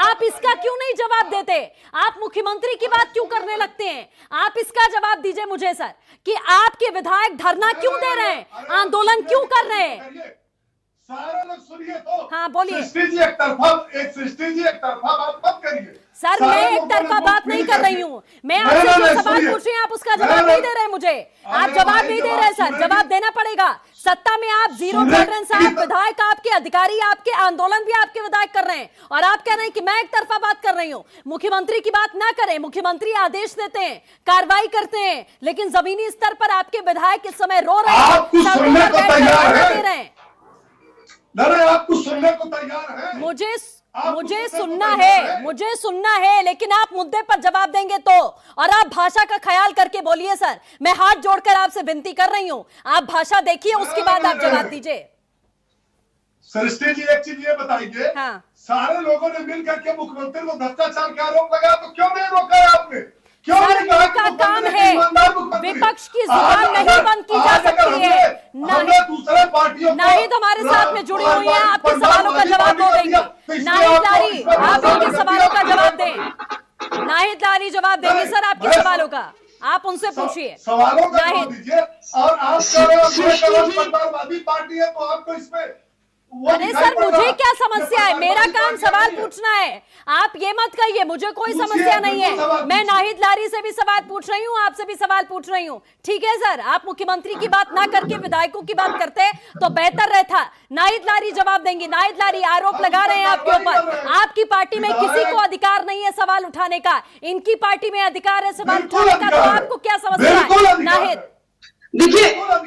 आप इसका क्यों नहीं जवाब देते? आप मुख्यमंत्री की बात क्यों करने लगते हैं? आप इसका जवाब दीजिए मुझे सर कि आपके विधायक धरना क्यों दे रहे हैं, आंदोलन क्यों कर रहे हैं? सारे लोग सुनिए तो। हाँ बोलिए। सृष्टि जी एक तरफा बात मत करिए सर। मैं एक तरफा बात नहीं कर रही हूँ, मैं आपसे जो सवाल पूछ रही हूँ आप उसका जवाब नहीं दे रहे मुझे। आप जवाब नहीं दे रहे सर, जवाब देना पड़ेगा। सत्ता में आप जीरो टॉलरेंस, आप विधायक, आपके अधिकारी, आपके आंदोलन भी आपके विधायक कर रहे हैं, और आप कह रहे हैं कि मैं एक तरफा बात कर रही हूँ। मुख्यमंत्री की बात ना करें, मुख्यमंत्री आदेश देते हैं, कार्रवाई करते हैं, लेकिन जमीनी स्तर पर आपके विधायक इस समय रो रहे हैं, आपको सुनने को तैयार है, दे रहे हैं। आपको सुनने को तैयार है। मुझे सुनना है, लेकिन आप मुद्दे पर जवाब देंगे तो, और आप भाषा का ख्याल करके बोलिए सर। मैं हाथ जोड़कर आपसे विनती कर रही हूं, आप भाषा देखिए, उसके बाद आप जवाब दीजिए। सृष्टि जी एक चीज ये बताइए, हाँ। सारे लोगों ने मिलकर के मुख्यमंत्री को भ्रष्टाचार का आरोप लगाया, तो क्यों नहीं रोका है आपने? क्यों सर, नहीं कहा कि का काम है, विपक्ष की जुबान नहीं बंद की जा सकती है। नाहिद हमारे साथ में जुड़ी हुई है, आपके सवालों का जवाब दो देंगे। नाहिद लारी, आप इनके सवालों का जवाब दें। नाहिद लारी जवाब देंगे सर आपके सवालों का, आप उनसे पूछिए। सवालों का जवाब दीजिए। और आप कह रहे हो परिवारवादी पार्टी है, तो आपको इसमें अरे सर मुझे क्या समस्या है, मेरा काम सवाल पूछना है। आप ये मत कहिए मुझे कोई समस्या नहीं है, मैं नाहिद लारी से भी सवाल पूछ रही हूँ, आपसे भी सवाल पूछ रही हूँ। ठीक है सर, आप मुख्यमंत्री की बात ना करके विधायकों की बात करते तो बेहतर रहता। नाहिद लारी जवाब देंगे। नाहिद लारी, आरोप लगा रहे हैं आपके ऊपर, आपकी पार्टी में किसी को अधिकार नहीं है सवाल उठाने का, इनकी पार्टी में अधिकार है सवाल उठाने का, तो आपको क्या समस्या है? नाहिद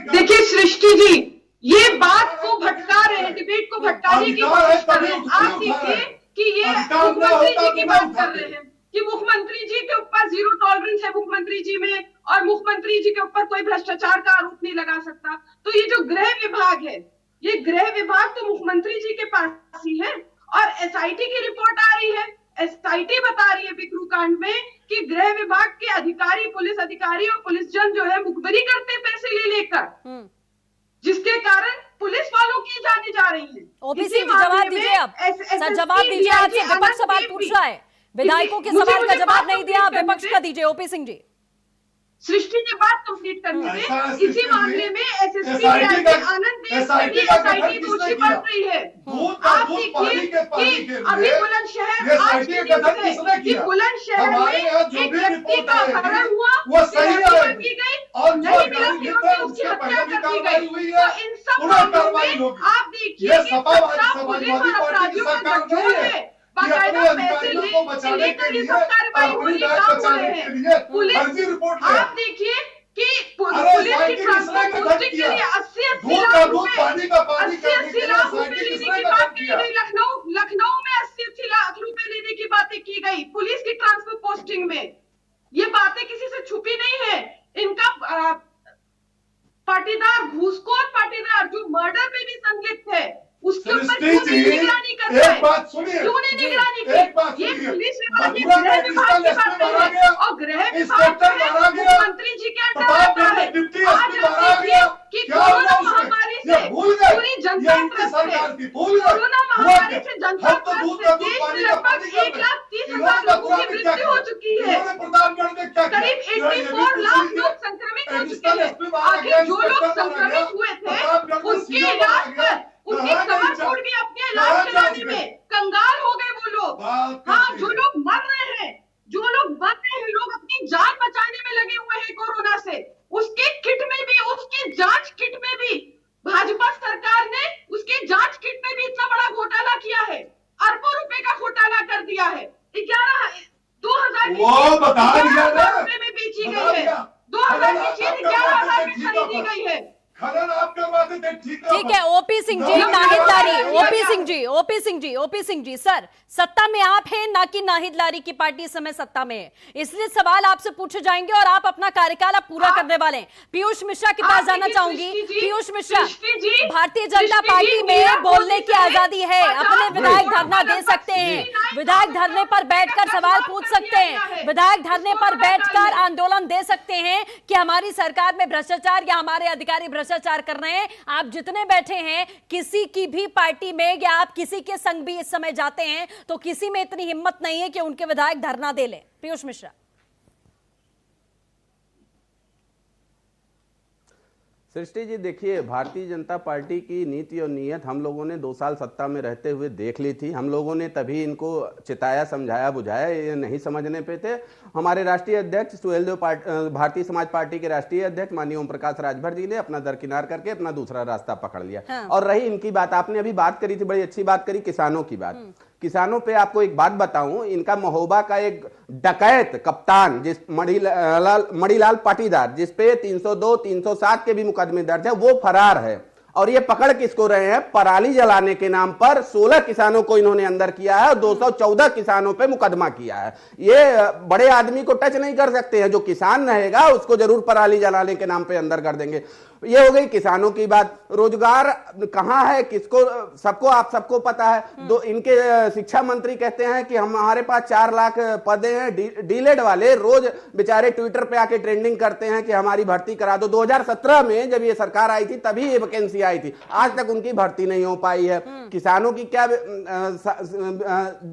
देखिए सृष्टि जी, ये बात को भटका रहे हैं, डिबेट को भटकाने की कोशिश कर रहे हैं। आप देखिए कि ये मुख्यमंत्री जी की बात कर रहे हैं कि मुख्यमंत्री जी के ऊपर जीरो टॉलरेंस है मुख्यमंत्री जी में, और मुख्यमंत्री जी के ऊपर कोई भ्रष्टाचार का आरोप नहीं लगा सकता। तो ये जो गृह विभाग है, ये गृह विभाग तो मुख्यमंत्री जी के पास ही है, और एसआईटी की रिपोर्ट आ रही है, एसआईटी बता रही है बिकरू कांड में कि गृह विभाग के अधिकारी, पुलिस अधिकारी और पुलिस जन जो है मुखबिरी करते पैसे ले लेकर, जिसके कारण पुलिस वालों की जाने जा रही है। ओबीसी जवाब दीजिए अब सर, जवाब दीजिए। आपसे विपक्ष सवाल पूछ रहा है, विधायकों के सवाल का जवाब नहीं दिया, विपक्ष का दीजिए। ओपी सिंह जी, सृष्टि ने बात कंप्लीट करने में, इसी मामले में एसएसपी आनंद एसआईटी दोषी बन रही है। आप देखिए कि अभी बुलंदशहर, आज के न्यूज़ है कि बुलंदशहर में एक व्यक्ति का अपहरण हुआ, की गई और नहीं मिला फिर उसकी हत्या कर दी गई। तो इन सब मामलों में आप देखिए कि पुलिस और अपराधियों का गठजोड़ है, बाकायदा पैसे लेकर ये सब कार्रवाई हो रही, काम हो रहे हैं। पुलिस, आप देखिए कि पुलिस की ट्रांसपोर्ट पोस्टिंग के लिए 80 लाख रुपए लेने की बात की गई। लखनऊ में 80 लाख रुपए लेने की बातें की गई पुलिस की ट्रांसपोर्ट पोस्टिंग में। ये बातें किसी से छुपी नहीं है। इनका पाटीदार, घूसखोर पाटीदार जो मर्डर में भी संलिप्त है, उसके ऊपर क्यों नहीं निगरानी करता है? क्यों नहीं निगरानी की? ये पुलिस विभाग की, गृह विभाग की बात है, और गृह विभाग मुख्यमंत्री जी के अंडर आता है। आज आप देखिए कि कोरोना महामारी से पूरी जनता त्रस्त है, कोरोना महामारी की मृत्यु हो चुकी है, करीब 84 लाख लोग संक्रमित हो चुके हैं। आखिर जो लोग संक्रमित हुए थे उनके इलाज पर, उनकी कमर तोड़ के अपने इलाज कराने में कंगाल हो गए वो लोग। हाँ, जो लोग मर रहे हैं, जो लोग मर रहे हैं, लोग अपनी जान बचाने में लगे हुए हैं कोरोना से, उसके किट में भी, उसकी जांच किट में भी भाजपा सरकार ने उसके जांच किट में भी इतना बड़ा घोटाला किया है, अरबों रुपए का घोटाला कर दिया है। 2000 रुपए में बेची गई है, 2000 की चीज 11,000 में खरीदी गई है। ठीक है ओपी सिंह जी, नाहिद लारी, ओपी सिंह जी सर, सत्ता में आप हैं ना कि नाहिद लारी की पार्टी इस समय सत्ता में है, इसलिए सवाल आपसे पूछे जाएंगे और आप अपना कार्यकाल अब पूरा करने वाले हैं। पीयूष मिश्रा के पास जाना चाहूंगी। पीयूष मिश्रा, भारतीय जनता पार्टी में बोलने की आजादी है, अपने विधायक धरना दे सकते हैं, विधायक धरने पर बैठकर सवाल पूछ सकते हैं, विधायक धरने पर बैठकर आंदोलन दे सकते हैं कि हमारी सरकार में भ्रष्टाचार या हमारे अधिकारी भ्रष्टाचार कर रहे हैं। आप जितने बैठे हैं, किसी की भी पार्टी में या आप किसी के संग भी इस समय जाते हैं तो किसी में इतनी हिम्मत नहीं है कि उनके विधायक धरना दे ले। पीयूष मिश्रा। सृष्टि जी देखिए, भारतीय जनता पार्टी की नीति और नीयत हम लोगों ने 2 साल सत्ता में रहते हुए देख ली थी। हम लोगों ने तभी इनको चिताया, समझाया, बुझाया, ये नहीं समझने पे थे। हमारे राष्ट्रीय अध्यक्ष सुहेलदेव भारतीय समाज पार्टी के राष्ट्रीय अध्यक्ष माननीय ओम प्रकाश राजभर जी ने अपना दरकिनार करके अपना दूसरा रास्ता पकड़ लिया। हाँ। और रही इनकी बात, आपने अभी बात करी थी, बड़ी अच्छी बात करी, किसानों की बात। किसानों पे आपको एक बात बताऊं, इनका महोबा का एक डकैत कप्तान जिस मणिलाल पाटीदार, जिसपे 302, 307 के भी मुकदमे दर्ज है, वो फरार है। और ये पकड़ किसको रहे हैं? पराली जलाने के नाम पर 16 किसानों को इन्होंने अंदर किया है और 214 किसानों पे मुकदमा किया है। ये बड़े आदमी को टच नहीं कर सकते हैं, जो किसान रहेगा उसको जरूर पराली जलाने के नाम पे अंदर कर देंगे। ये हो गई किसानों की बात। रोजगार कहां है, किसको, सबको, आप सबको पता है। दो इनके शिक्षा मंत्री कहते हैं कि हमारे पास 4 लाख पदे हैं, डीलेड वाले रोज बेचारे ट्विटर पे आके ट्रेंडिंग करते हैं कि हमारी भर्ती करा दो। 2017 में जब ये सरकार आई थी तभी ये वैकेंसी आई थी, आज तक उनकी भर्ती नहीं हो पाई है। किसानों की क्या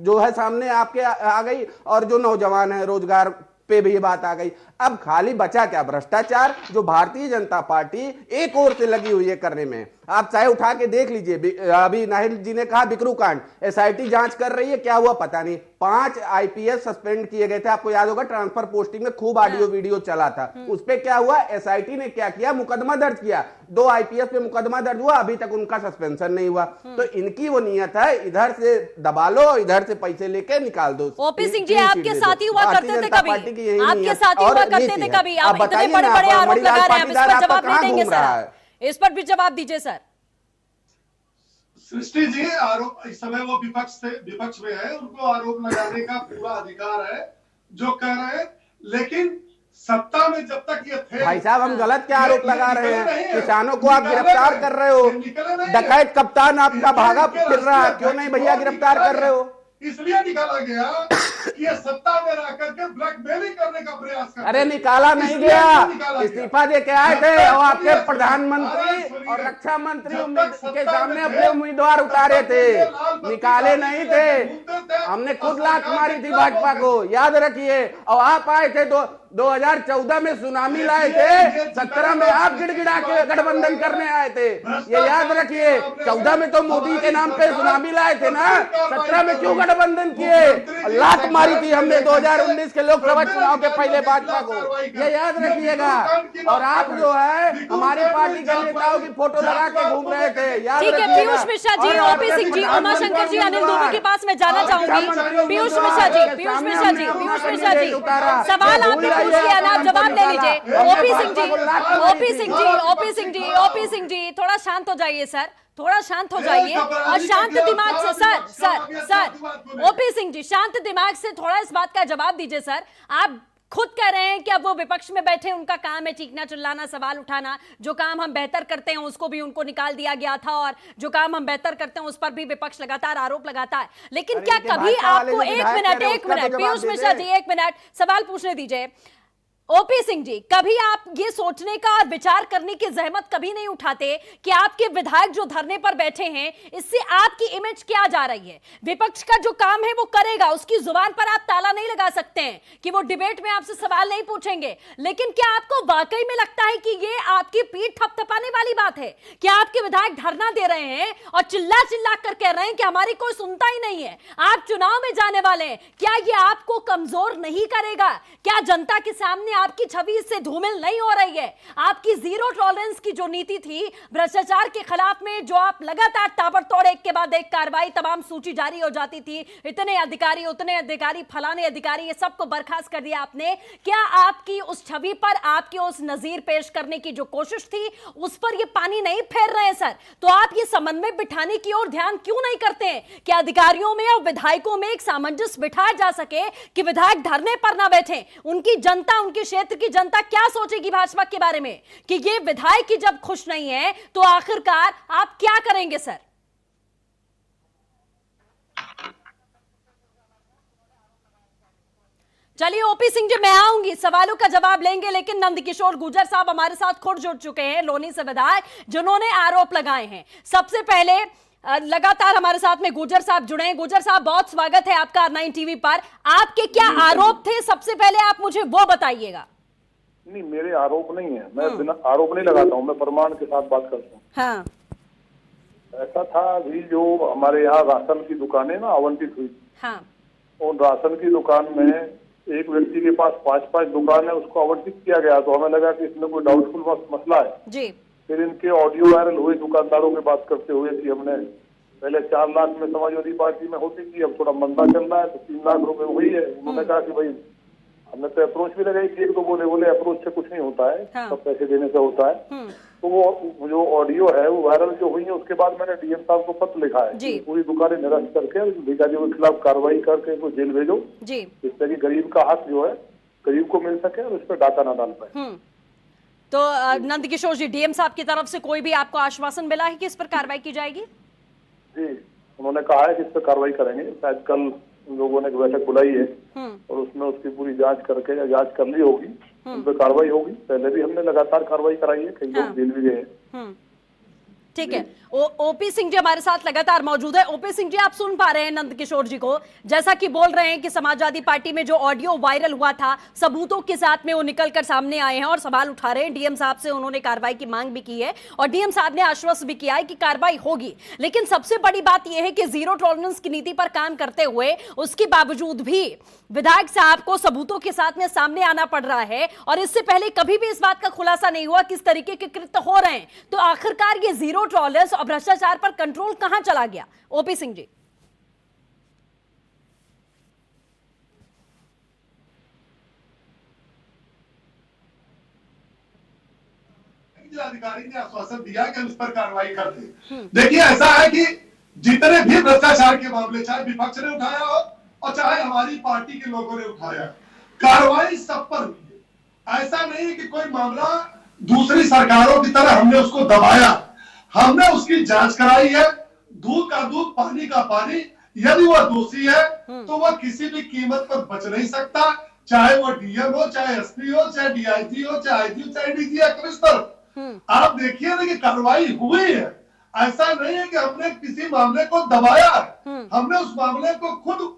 जो है सामने आपके आ गई, और जो नौजवान है रोजगार पे भी ये बात आ गई। अब खाली बचा क्या? भ्रष्टाचार, जो भारतीय जनता पार्टी एक ओर से लगी हुई है करने में। आप चाहे उठा के देख लीजिए, अभी नाहिद जी ने कहा बिकरू कांड, एसआईटी जांच कर रही है, क्या हुआ पता नहीं। 5 आईपीएस सस्पेंड किए गए थे, आपको याद होगा, ट्रांसफर पोस्टिंग में खूब ऑडियो वीडियो चला था। उस पे क्या हुआ? एसआईटी ने क्या किया? मुकदमा दर्ज किया। 2 आईपीएस पे मुकदमा दर्ज हुआ, अभी तक उनका सस्पेंशन नहीं हुआ। तो इनकी वो नियत है, इधर से दबा लो, इधर से पैसे लेके निकाल दो। ओपी सिंह जी, आपके साथ ही हुआ करते थे कभी, आपके साथ ही हुआ करते थे कभी, आप इतने बड़े बड़े आरोप लगा रहे हैं, इस पर जवाब नहीं देंगे सर, इस पर भी जवाब दीजिए सर। सृष्टि जी, आरोप इस समय वो विपक्ष में है, उनको आरोप लगाने का पूरा अधिकार है जो कह रहे हैं, लेकिन सत्ता में जब तक ये थे। भाई साहब, हम गलत क्या आरोप लगा रहे हैं? किसानों को आप गिरफ्तार कर रहे हो, डकैत कप्तान आपका भागा फिर रहा है, क्यों नहीं भैया गिरफ्तार कर रहे हो? इसलिए निकाला गया कि ये सत्ता में रह करके ब्लैकमेलिंग करने का प्रयास कर। अरे निकाला नहीं गया, इस्तीफा दे के आए थे और आपके प्रधानमंत्री और रक्षा मंत्री के सामने अपने उम्मीदवार उतारे थे, निकाले नहीं थे। हमने खुद लात मारी थी भाजपा को, याद रखिए। और आप आए थे 2014 में सुनामी लाए थे, 17 में आप गिड़गिड़ा के गठबंधन करने आए थे, ये याद रखिए। 14 में तो मोदी के नाम पे सुनामी लाए थे ना, 17 में क्यों गठबंधन किए? लात मारी थी हमने 2019 के लोकसभा चुनाव के पहले भाजपा को, ये याद रखिएगा। और आप जो है हमारी पार्टी के नेताओं की फोटो लगा के घूम रहे थे, याद रखिएगा। ठीक है, पीयूष मिश्रा जी, ओपी सिंह जी, उमाशंकर जी, अनिल दुबे के पास मैं जाना चाहूंगी। पीयूष मिश्रा जी, सवाल आपने पूछ लिया ना, आप जवाब ले लीजिए। ओपी सिंह जी, थोड़ा शांत हो जाइए सर, थोड़ा शांत हो जाइए और शांत दिमाग से सर ओपी सिंह जी, शांत दिमाग से थोड़ा इस बात का जवाब दीजिए सर। आप खुद कह रहे हैं कि अब वो विपक्ष में बैठे, उनका काम है चीखना चिल्लाना, सवाल उठाना। जो काम हम बेहतर करते हैं उसको भी उनको निकाल दिया गया था, और जो काम हम बेहतर करते हैं उस पर भी विपक्ष लगातार आरोप लगाता है। लेकिन क्या कभी आपको, एक मिनट पीयूष मिश्रा जी, 1 मिनट सवाल पूछने दीजिए। ओपी सिंह जी, कभी आप ये सोचने का और विचार करने की जहमत कभी नहीं उठाते कि आपके विधायक जो धरने पर बैठे हैं, इससे आपकी इमेज क्या जा रही है? विपक्ष का जो काम है वो करेगा, उसकी जुबान पर आप ताला नहीं लगा सकते हैं कि वो डिबेट में आपसे सवाल नहीं पूछेंगे, लेकिन क्या आपको वाकई में लगता है कि ये आपकी पीठ थपथपाने वाली बात है? क्या आपके विधायक धरना दे रहे हैं और चिल्ला चिल्ला कर कह रहे हैं कि हमारी कोई सुनता ही नहीं है, आप चुनाव में जाने वाले हैं? क्या ये आपको कमजोर नहीं करेगा? क्या जनता के सामने आपकी छवि इससे धूमिल नहीं हो रही है? आपकी जीरो टॉलरेंस की जो नीति थी भ्रष्टाचार के खिलाफ में, जो आप लगातार ताबड़तोड़ एक के बाद एक कार्रवाई, तमाम सूची जारी हो जाती थी, इतने अधिकारी उतने अधिकारी, फलाने अधिकारी, ये सबको बर्खास्त कर दिया आपने। क्या आपकी उस छवि पर, आपकी उस नजीर पेश करने की जो कोशिश थी, उस पर ये पानी नहीं फेर रहे हैं सर? तो आप ये समन्वय बिठाने की ओर ध्यान क्यों नहीं करते हैं कि अधिकारियों में और विधायकों में एक सामंजस्य बिठाया जा सके कि विधायक धरने पर ना बैठे? उनकी जनता, उनके क्षेत्र की जनता क्या सोचेगी भाजपा के बारे में कि ये विधायक ही जब खुश नहीं है तो आखिरकार आप क्या करेंगे सर? चलिए ओपी सिंह जी, मैं आऊंगी, सवालों का जवाब लेंगे, लेकिन नंदकिशोर गुर्जर साहब हमारे साथ खुद जुड़ चुके हैं, लोनी से विधायक, जिन्होंने आरोप लगाए हैं। सबसे पहले लगातार हमारे साथ में गुर्जर साहब जुड़े हैं। गुर्जर साहब, बहुत स्वागत है आपका R9 टीवी पर। आपके क्या आरोप थे, सबसे पहले आप मुझे वो बताइएगा। नहीं, मेरे आरोप नहीं है, मैं बिना आरोप नहीं लगाता हूँ, मैं प्रमाण के साथ बात करता हूँ। हाँ। ऐसा था, अभी जो हमारे यहाँ राशन की दुकानें ना आवंटित हुई, हाँ। उन राशन की दुकान में एक व्यक्ति के पास 5-5 दुकान है, उसको आवंटित किया गया, तो हमें लगा कि इसमें कोई डाउटफुल मसला है जी। फिर इनके ऑडियो वायरल हुए दुकानदारों के बात करते हुए कि हमने पहले 4 लाख में समाजवादी पार्टी में होती थी, अब थोड़ा मंदा चल रहा है तो 3 लाख रुपए हुई है। उन्होंने कहा कि भाई हमने तो अप्रोच भी लगाई थी, एक तो बोले अप्रोच से कुछ नहीं होता है, हाँ। सब पैसे देने से होता है। तो वो जो ऑडियो है वो वायरल जो हुई है, उसके बाद मैंने डीएम साहब को पत्र लिखा है, पूरी दुकानें निरस्त करके अधिकारियों के खिलाफ कार्रवाई करके इनको जेल भेजो, जिससे कि गरीब का हक जो है गरीब को मिल सके और उस पर डाका ना डाल पाए। तो नंदकिशोर जी, डीएम साहब की तरफ से कोई भी आपको आश्वासन मिला है कि इस पर कार्रवाई की जाएगी? जी, उन्होंने कहा है कि इस पर कार्रवाई करेंगे। शायद कल लोगों ने एक बैठक बुलाई है और उसमें उसकी पूरी जांच करके, या जांच कर ली होगी, उन पर कार्रवाई होगी। पहले भी हमने लगातार कार्रवाई कराई है, कई लोग जेल भी गए हैं। ठीक है। ओपी सिंह जी हमारे साथ लगातार मौजूद है। ओपी सिंह जी, आप सुन पा रहे हैं नंदकिशोर जी को, जैसा कि बोल रहे हैं कि समाजवादी पार्टी में जो ऑडियो वायरल हुआ था, सबूतों के साथ में वो निकलकर सामने आए हैं और सवाल उठा रहे हैं। डीएम साहब से उन्होंने कार्रवाई की मांग भी की है और डीएम साहब ने आश्वस्त भी किया है कि कार्रवाई होगी। लेकिन सबसे बड़ी बात यह है कि जीरो टॉलरेंस की नीति पर काम करते हुए उसके बावजूद भी विधायक साहब को सबूतों के साथ में सामने आना पड़ रहा है और इससे पहले कभी भी इस बात का खुलासा नहीं हुआ किस तरीके के कृत्य हो रहे हैं। तो आखिरकार ये जीरो टॉलरेंस और भ्रष्टाचार पर कंट्रोल कहां चला गया? ओपी सिंह जी। जिलाधिकारी ने आश्वासन दिया कि उस पर कार्रवाई करते। देखिए, ऐसा है कि जितने भी भ्रष्टाचार के मामले चाहे विपक्ष ने उठाया हो और चाहे हमारी पार्टी के लोगों ने उठाया, कार्रवाई सब पर हुई है। ऐसा नहीं है कि कोई मामला दूसरी सरकारों की तरह हमने उसको दबाया, हमने उसकी जांच कराई है, दूध का दूध पानी का पानी। यदि वह दोषी है तो वह किसी भी कीमत पर बच नहीं सकता, चाहे वो डीएम हो, चाहे एसपी हो, चाहे डीआईजी हो, चाहे आईजी हो, चाहे डीजी या कमिश्नर। आप देखिए ना कि कार्रवाई हुई है। ऐसा नहीं है कि हमने किसी मामले को दबाया है, हमने उस मामले को खुद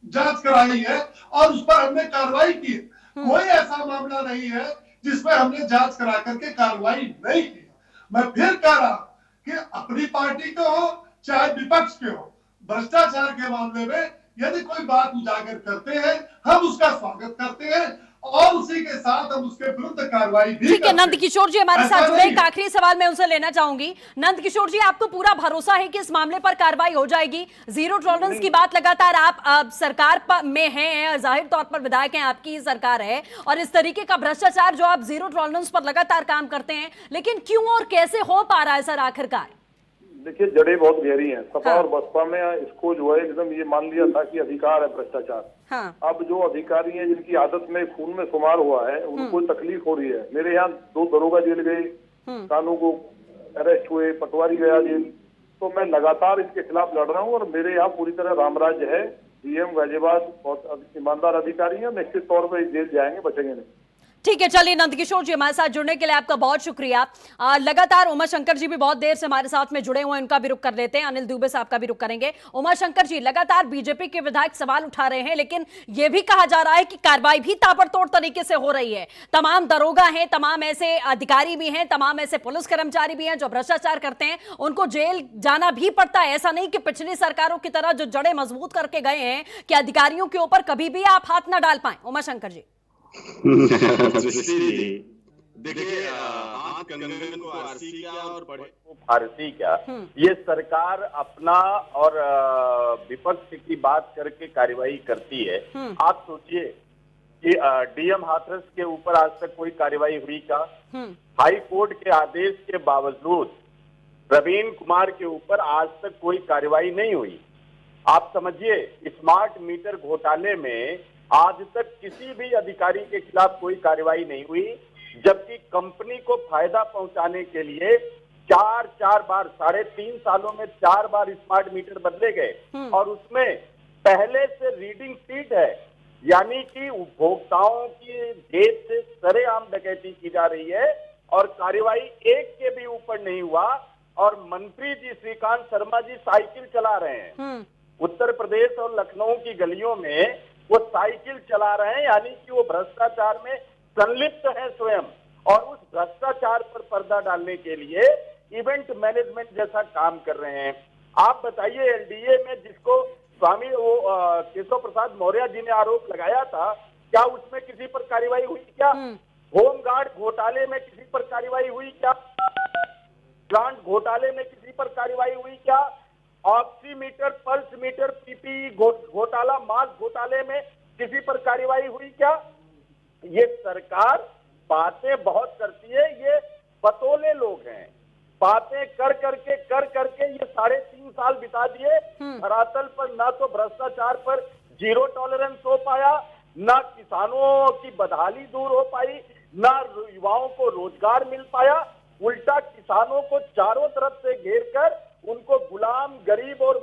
जांच कराई है और उस पर हमने कार्रवाई की। कोई ऐसा मामला नहीं है जिसमें हमने जांच करा करके कार्रवाई नहीं की। मैं फिर कह रहा कि अपनी पार्टी के हो चाहे विपक्ष के हो, भ्रष्टाचार के मामले में यदि कोई बात उजागर करते हैं, हम उसका स्वागत करते हैं और उसी के साथ हम उसके विरुद्ध कार्रवाई भी। ठीक है, नंदकिशोर जी हमारे साथ जुड़े। एक आखिरी सवाल मैं उनसे लेना चाहूंगी। नंदकिशोर जी, आपको पूरा भरोसा है कि इस मामले पर कार्रवाई हो जाएगी? जीरो टॉलरेंस की बात लगातार आप सरकार में हैं, जाहिर तौर पर विधायक हैं, आपकी ही सरकार है, और इस तरीके का भ्रष्टाचार जो आप जीरो टॉलरेंस पर लगातार काम करते हैं, लेकिन क्यों और कैसे हो पा रहा है सर आखिरकार? देखिए, जड़ें बहुत गहरी हैं। सपा और बसपा में इसको जो है एकदम ये मान लिया था कि अधिकार है भ्रष्टाचार। अब जो अधिकारी हैं जिनकी आदत में खून में शुमार हुआ है, उनको तकलीफ हो रही है। मेरे यहाँ 2 दरोगा जेल गए, कानू को अरेस्ट हुए, पटवारी गया जेल। तो मैं लगातार इसके खिलाफ लड़ रहा हूँ और मेरे यहाँ पूरी तरह रामराज्य है। डीएम गाजियाबाद बहुत ईमानदार अधिकारी है, निश्चित तौर पर जेल जाएंगे, बचेंगे नहीं। ठीक है, चलिए नंदकिशोर जी हमारे साथ जुड़ने के लिए आपका बहुत शुक्रिया। लगातार उमा शंकर जी भी बहुत देर से हमारे साथ में जुड़े हुए हैं, उनका भी रुख कर लेते हैं। अनिल दुबे साहब का भी रुख करेंगे। उमा शंकर जी, लगातार बीजेपी के विधायक सवाल उठा रहे हैं, लेकिन यह भी कहा जा रहा है कि कार्रवाई भी ताबड़तोड़ तरीके से हो रही है। तमाम दरोगा हैं, तमाम ऐसे अधिकारी भी हैं, तमाम ऐसे पुलिस कर्मचारी भी हैं जो भ्रष्टाचार करते हैं, उनको जेल जाना भी पड़ता है। ऐसा नहीं कि पिछली सरकारों की तरह जो जड़ें मजबूत करके गए हैं कि अधिकारियों के ऊपर कभी भी आप हाथ ना डाल पाए। उमा शंकर जी। सृष्टि जी, देखिए आप कंगन को आरसी क्या और बड़े को फारसी क्या, ये सरकार अपना और विपक्ष की बात करके कार्रवाई करती है। आप सोचिए कि डीएम हाथरस के ऊपर आज तक कोई कार्रवाई हुई क्या? हाई कोर्ट के आदेश के बावजूद प्रवीण कुमार के ऊपर आज तक कोई कार्रवाई नहीं हुई। आप समझिए, स्मार्ट मीटर घोटाले में आज तक किसी भी अधिकारी के खिलाफ कोई कार्रवाई नहीं हुई, जबकि कंपनी को फायदा पहुंचाने के लिए चार बार 3.5 सालों में 4 बार स्मार्ट मीटर बदले गए और उसमें पहले से रीडिंग शीट है, यानी कि उपभोक्ताओं की जेब से सरेआम डकैती की जा रही है और कार्रवाई एक के भी ऊपर नहीं हुआ। और मंत्री जी श्रीकांत शर्मा जी साइकिल चला रहे हैं उत्तर प्रदेश और लखनऊ की गलियों में, वो साइकिल चला रहे हैं, यानी कि वो भ्रष्टाचार में संलिप्त है स्वयं। और उस भ्रष्टाचार पर पर्दा डालने के लिए इवेंट मैनेजमेंट जैसा काम कर रहे हैं। आप बताइए, एलडीए में जिसको स्वामी केशव प्रसाद मौर्य जी ने आरोप लगाया था, क्या उसमें किसी पर कार्रवाई हुई क्या? होमगार्ड घोटाले में किसी पर कार्रवाई हुई क्या? प्लांट घोटाले में किसी पर कार्रवाई हुई क्या? ऑक्सीमीटर, पल्स मीटर, पीपीई घोटाला, मास्क घोटाले में किसी पर कार्रवाई हुई क्या? ये सरकार बातें बहुत करती है, ये बतौले लोग हैं। बातें कर करके ये 3.5 साल बिता दिए। धरातल पर ना तो भ्रष्टाचार पर जीरो टॉलरेंस हो पाया, ना किसानों की बदहाली दूर हो पाई, ना युवाओं को रोजगार मिल पाया। उल्टा किसानों को चारों तरफ से घेर कर उनको गुलाम, गरीब और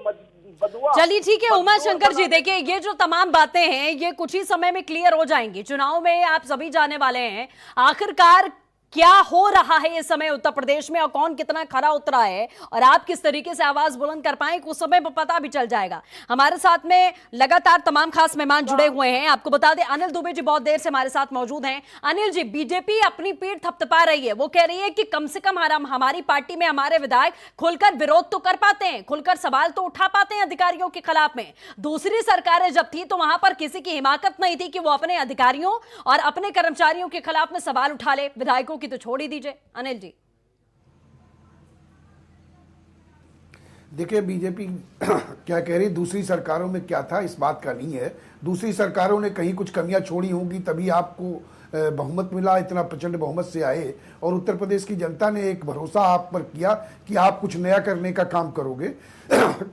बदुआ। चलिए ठीक है उमा शंकर जी, देखिए ये जो तमाम बातें हैं ये कुछ ही समय में क्लियर हो जाएंगी। चुनाव में आप सभी जाने वाले हैं, आखिरकार क्या हो रहा है इस समय उत्तर प्रदेश में और कौन कितना खरा उतरा है और आप किस तरीके से आवाज बुलंद कर पाए, उस समय पर पता भी चल जाएगा। हमारे साथ में लगातार तमाम खास मेहमान जुड़े हुए हैं। आपको बता दें अनिल दुबे जी बहुत देर से हमारे साथ मौजूद हैं। अनिल जी, बीजेपी अपनी पीठ थपथपा रही है, वो कह रही है कि कम से कम हमारी पार्टी में हमारे विधायक खुलकर विरोध तो कर पाते हैं, खुलकर सवाल तो उठा पाते हैं अधिकारियों के खिलाफ में। दूसरी सरकारें जब थी तो वहां पर किसी की हिमाकत नहीं थी कि वो अपने अधिकारियों और अपने कर्मचारियों के खिलाफ में सवाल उठा ले, विधायकों की तो छोड़ ही दीजिए। अनिल जी, देखिए बीजेपी क्या कह रही, दूसरी सरकारों में क्या था इस बात का नहीं है। दूसरी सरकारों ने कहीं कुछ कमियां छोड़ी होंगी तभी आपको बहुमत मिला, इतना प्रचंड बहुमत से आए। और उत्तर प्रदेश की जनता ने एक भरोसा आप पर किया कि आप कुछ नया करने का काम करोगे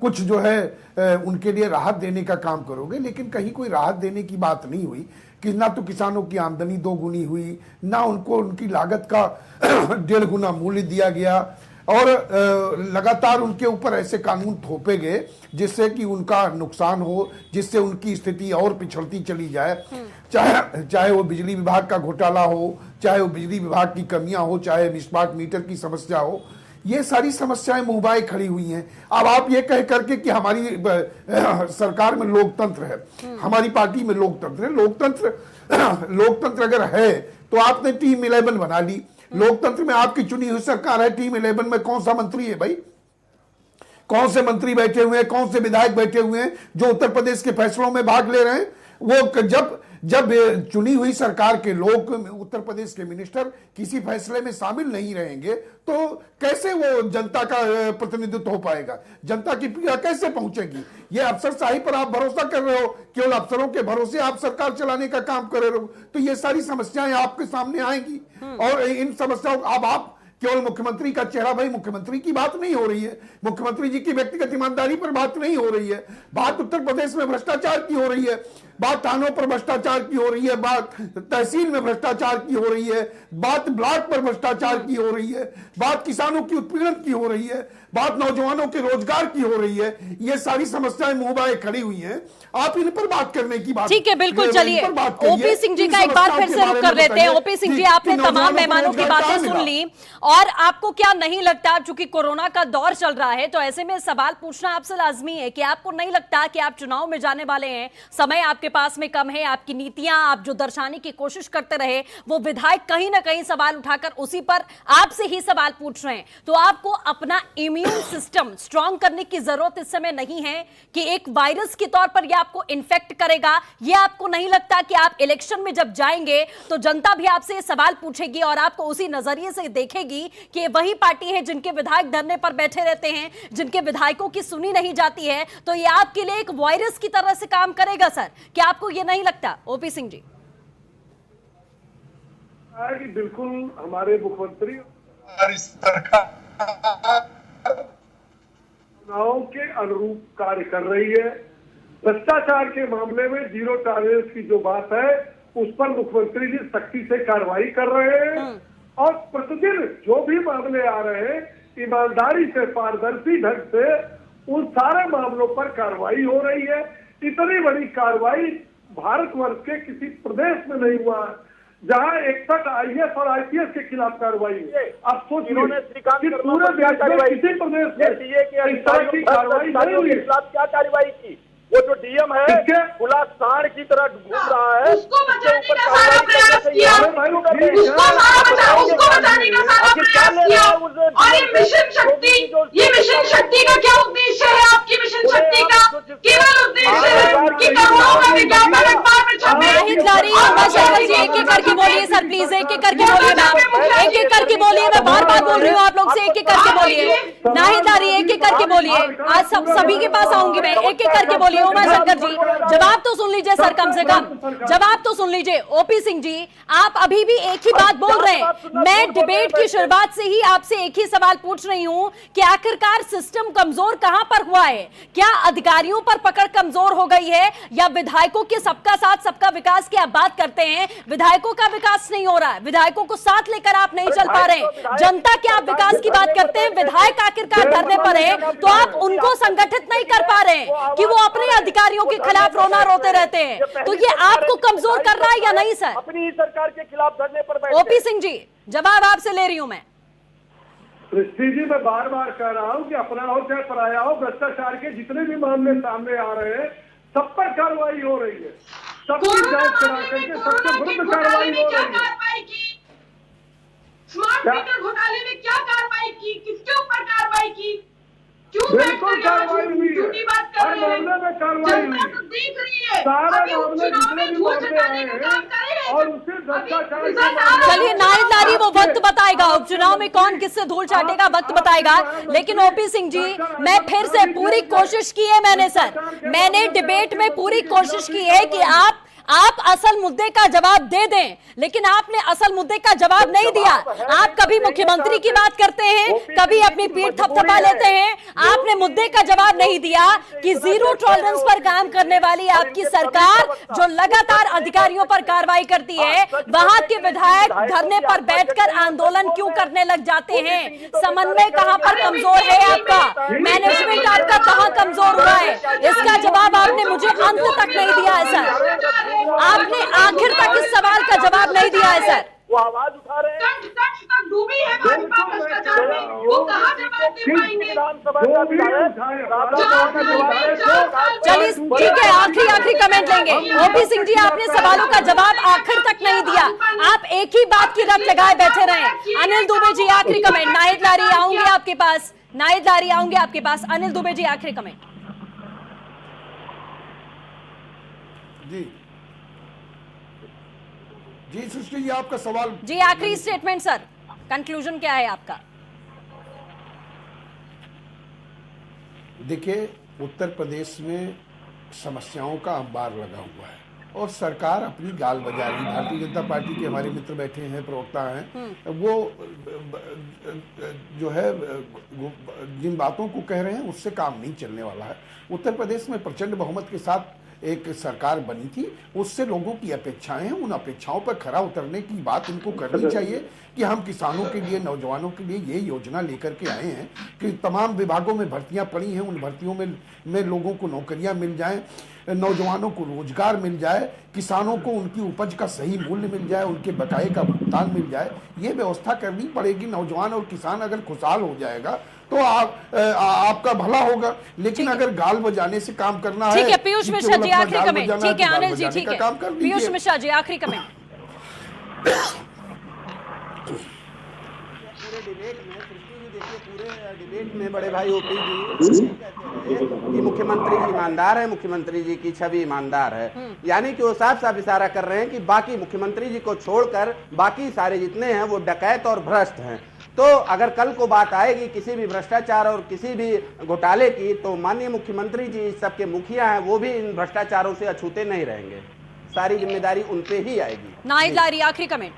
कुछ जो है उनके लिए राहत देने का काम करोगे। लेकिन कहीं कोई राहत देने की बात नहीं हुई कि ना तो किसानों की आमदनी 2 गुनी हुई, ना उनको उनकी लागत का 1.5 गुना मूल्य दिया गया और लगातार उनके ऊपर ऐसे कानून थोपे गए जिससे कि उनका नुकसान हो, जिससे उनकी स्थिति और पिछड़ती चली जाए। चाहे वो बिजली विभाग का घोटाला हो, चाहे वो बिजली विभाग की कमियां हो, चाहे स्मार्ट मीटर की समस्या हो, ये सारी समस्याएं मुंहबाए खड़ी हुई हैं। अब आप ये कह करके कि हमारी सरकार में लोकतंत्र है, हमारी पार्टी में लोकतंत्र है, लोकतंत्र अगर है तो आपने टीम 11 बना ली। लोकतंत्र में आपकी चुनी हुई सरकार है, टीम 11 में कौन सा मंत्री है भाई? कौन से मंत्री बैठे हुए हैं, कौन से विधायक बैठे हुए हैं जो उत्तर प्रदेश के फैसलों में भाग ले रहे हैं? वो जब चुनी हुई सरकार के लोग, उत्तर प्रदेश के मिनिस्टर किसी फैसले में शामिल नहीं रहेंगे तो कैसे वो जनता का प्रतिनिधित्व हो पाएगा, जनता की पीड़ा कैसे पहुंचेगी? ये अफसरशाही पर आप भरोसा कर रहे हो, केवल अफसरों के भरोसे आप सरकार चलाने का काम कर रहे हो, तो ये सारी समस्याएं आपके सामने आएंगी। और इन समस्याओं अब आप केवल मुख्यमंत्री का चेहरा, भाई मुख्यमंत्री की बात नहीं हो रही है, मुख्यमंत्री जी की व्यक्तिगत ईमानदारी पर बात नहीं हो रही है, बात उत्तर प्रदेश में भ्रष्टाचार की हो रही है। बात थानों पर भ्रष्टाचार की हो रही है, बात तहसील में भ्रष्टाचार की हो रही है, बात ब्लॉक पर भ्रष्टाचार की हो रही है, बात किसानों की उत्पीड़न की हो रही है, बात नौजवानों के रोजगार की हो रही है। ये सारी समस्याएं मुंह बाए खड़ी हुई हैं। आप इन पर बात करने की बात, ठीक है, बिल्कुल। चलिए ओपी सिंह जी का एक बार फिर से रुक कर लेते हैं। ओपी सिंह जी, आपने तमाम मेहमानों की बातें सुन ली, और आपको क्या नहीं लगता, चूंकि कोरोना का दौर चल रहा है तो ऐसे में सवाल पूछना आपसे लाजमी है कि आपको नहीं लगता कि आप चुनाव में जाने वाले हैं, समय आपके पास में कम है, आपकी नीतियां आप जो दर्शाने की कोशिश करते रहे वो विधायक कहीं ना कहीं सवाल उठाकर उसी पर आपसे ही सवाल पूछ रहे हैं, तो आपको अपना इम्यून सिस्टम स्ट्रांग करने की जरूरत इस समय नहीं है कि एक वायरस के तौर पर यह आपको इन्फेक्ट करेगा? ये आपको नहीं लगता कि आप इलेक्शन में जब जाएंगे तो जनता भी आपसे सवाल पूछेगी और आपको उसी नजरिए से देखेगी कि वही पार्टी है जिनके विधायक धरने पर बैठे रहते हैं, जिनके विधायकों की सुनी नहीं जाती है, तो ये आपके लिए एक वायरस की तरह से काम करेगा सर? क्या आपको ये नहीं लगता ओपी सिंह जी? बिल्कुल, हमारे मुख्यमंत्री और इस सरकार चुनाव के अनुरूप कार्य कर रही है। भ्रष्टाचार के मामले में जीरो टॉलरेंस की जो बात है उस पर मुख्यमंत्री जी सख्ती से कार्रवाई कर रहे हैं, और प्रतिदिन जो भी मामले आ रहे हैं ईमानदारी से, पारदर्शी ढंग से उन सारे मामलों पर कार्रवाई हो रही है। इतनी बड़ी कार्रवाई भारतवर्ष के किसी प्रदेश में नहीं हुआ जहां 61 IAS और IPS के खिलाफ कार्रवाई हुई। आप सोचिए कि पूरे देश में किसी प्रदेश में इस तरह की कार्रवाई नहीं हुई। क्या कार्रवाई की? वो जो डीएम है खुला सांड की तरह घूम रहा है, उसको बचाने का सारा प्रयास किया, उसको बचाने का सारा प्रयास किया। और ये मिशन शक्ति का क्या उद्देश्य है? आपकी मिशन शक्ति का केवल उद्देश्य है कि करोड़ों का विज्ञापन अखबार में छपे। एक एक करके बोलिए सर, प्लीज एक एक करके बोलिए मैम, एक एक करके बोलिए। मैं बार बार बोल रही हूँ आप लोग से, एक एक करके बोलिए। नाहिदारी एक एक करके बोलिए। आज सभी के पास आऊंगी मैं, एक एक करके बोलिए। उमा शंकर जी जवाब तो सुन लीजिए सर, कम से कम जवाब तो सुन लीजिए। ओपी सिंह जी, आप अभी भी एक ही बात बोल रहे हैं। मैं डिबेट की शुरुआत से ही आपसे एक ही सवाल पूछ रही हूं कि आखिरकार सिस्टम कमजोर कहां पर हुआ है? क्या अधिकारियों पर पकड़ कमजोर हो गई है, या विधायकों के सबका साथ सबका विकास की आप बात करते हैं, विधायकों का विकास नहीं हो रहा है, विधायकों को साथ लेकर आप नहीं चल पा रहे हैं? जनता के आप विकास की बात करते हैं, विधायक आखिरकार धरने पर है तो आप उनको संगठित नहीं कर पा रहे हैं कि वो अपने अधिकारियों के खिलाफ रोना रोते रहते हैं। तो ये आपको कमजोर कर रहा है या नहीं सर? अपनी सरकार के खिलाफ धरने पर बैठे। ओपी सिंह जी, जवाब आपसे ले रही हूं मैं। सृष्टि जी, मैं बार बार कह रहा हूं कि अपना हो चाहे पराया हो, भ्रष्टाचार के जितने भी मामले सामने आ रहे हैं सब पर कार्रवाई हो रही है, सबकी जांच करा करके सबके विरुद्ध कार्रवाई हो रही है। स्मार्ट मीटर घोटाले में क्या कार्रवाई की? किसके ऊपर कार्रवाई की? क्यों बिल्कुल कार्रवाई हुई है, हर मामले में कार्रवाई हुई है, देख रही है सारे मामले जितने भी मामले आए हैं और उसे भ्रष्टाचार। चलिए नाहिदारी, वो वक्त बताएगा उपचुनाव में कौन किससे धूल चाटेगा, वक्त बताएगा। लेकिन ओपी सिंह जी, मैं फिर से पूरी कोशिश की है मैंने सर, मैंने डिबेट में पूरी कोशिश की है कि आप असल मुद्दे का जवाब दे दें, लेकिन आपने असल मुद्दे का जवाब नहीं दिया। आप कभी मुख्यमंत्री की बात करते हैं, कभी अपनी पीठ थपथपा लेते हैं। आपने मुद्दे का जवाब नहीं दिया कि जीरो टॉलरेंस पर काम करने वाली आपकी सरकार जो लगातार अधिकारियों पर कार्रवाई करती है, वहां के विधायक धरने पर बैठकर आंदोलन क्यों करने लग जाते हैं? समन्वय कहां पर कमजोर है आपका? मैनेजमेंट आपका कहां कमजोर हुआ है? इसका जवाब आपने मुझे अंत तक नहीं दिया है सर, आपने आखिर तक इस सवाल का जवाब नहीं दिया है सर। वो आवाज उठा रहे हैं, कंठ तक डूबी है भाजपा भ्रष्टाचार में, वो कहां जवाब दे पाएंगे? चलिए ठीक है, आखिरी कमेंट लेंगे। ओपी सिंह जी, आपने सवालों का जवाब आखिर तक नहीं दिया, आप एक ही बात की रट लगाए बैठे रहे। अनिल दुबे जी, आखिरी कमेंट। नाहिदारी आऊंगी आपके पास, नाहिदारी आऊंगी आपके पास। अनिल दुबे जी, आखिरी कमेंट। जी सृष्टि जी, आपका सवाल जी, आखिरी स्टेटमेंट सर, कंक्लूजन क्या है आपका? देखिए, उत्तर प्रदेश में समस्याओं का अंबार लगा हुआ है और सरकार अपनी गाल बजा रही। भारतीय जनता पार्टी के हमारे मित्र बैठे हैं, प्रवक्ता हैं, वो जो है जिन बातों को कह रहे हैं उससे काम नहीं चलने वाला है। उत्तर प्रदेश में प्रचंड बहुमत के साथ एक सरकार बनी थी, उससे लोगों की अपेक्षाएं हैं, उन अपेक्षाओं पर खरा उतरने की बात इनको करनी चाहिए कि हम किसानों के लिए, नौजवानों के लिए ये योजना लेकर के आए हैं कि तमाम विभागों में भर्तियां पड़ी हैं, उन भर्तियों में लोगों को नौकरियां मिल जाएं, नौजवानों को रोजगार मिल जाए, किसानों को उनकी उपज का सही मूल्य मिल जाए, उनके बकाये का भुगतान मिल जाए, ये व्यवस्था करनी पड़ेगी। नौजवान और किसान अगर खुशहाल हो जाएगा तो आपका भला होगा, लेकिन अगर गाल बजाने से काम करना है। ठीक है पीयूष मिश्रा जी, आखिरी कमेंट। ठीक है अनिल जी, ठीक है पीयूष मिश्रा जी, आखिरी कमेंट। पूरे डिबेट में बड़े भाई ओपी जी कि मुख्यमंत्री जी ईमानदार है, मुख्यमंत्री जी की छवि ईमानदार है, यानी कि वो साफ साफ इशारा कर रहे हैं कि बाकी मुख्यमंत्री जी को छोड़कर बाकी सारे जितने हैं वो डकैत और भ्रष्ट हैं। तो अगर कल को बात आएगी किसी भी भ्रष्टाचार और किसी भी घोटाले की, तो माननीय मुख्यमंत्री जी सबके मुखिया हैं, वो भी इन भ्रष्टाचारों से अछूते नहीं रहेंगे, सारी जिम्मेदारी उन पे ही आएगी। नाहिद लारी, आखिरी कमेंट।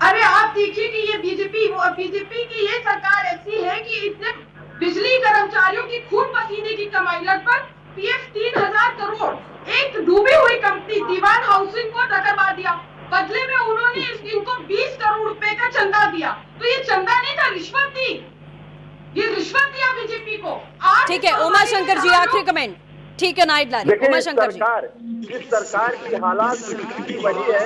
अरे आप देखिए कि ये बीजेपी की ये सरकार ऐसी है कि इसने बिजली कर्मचारियों की खून पसीने की कमाई, लगभग पीएफ 3000 करोड़ एक डूबी हुई कंपनी दीवान हाउसिंग को टकरा दिया, बदले में उन्होंने इनको 20 करोड़ रुपए का चंदा दिया। तो ये चंदा नहीं था, रिश्वत थी, ये रिश्वत दिया बीजेपी को। ठीक है उमा शंकर जी, आखिरी कमेंट। ठीक है नाहिद लारी, उमा शंकर जी। इस सरकार की हालात की वही है,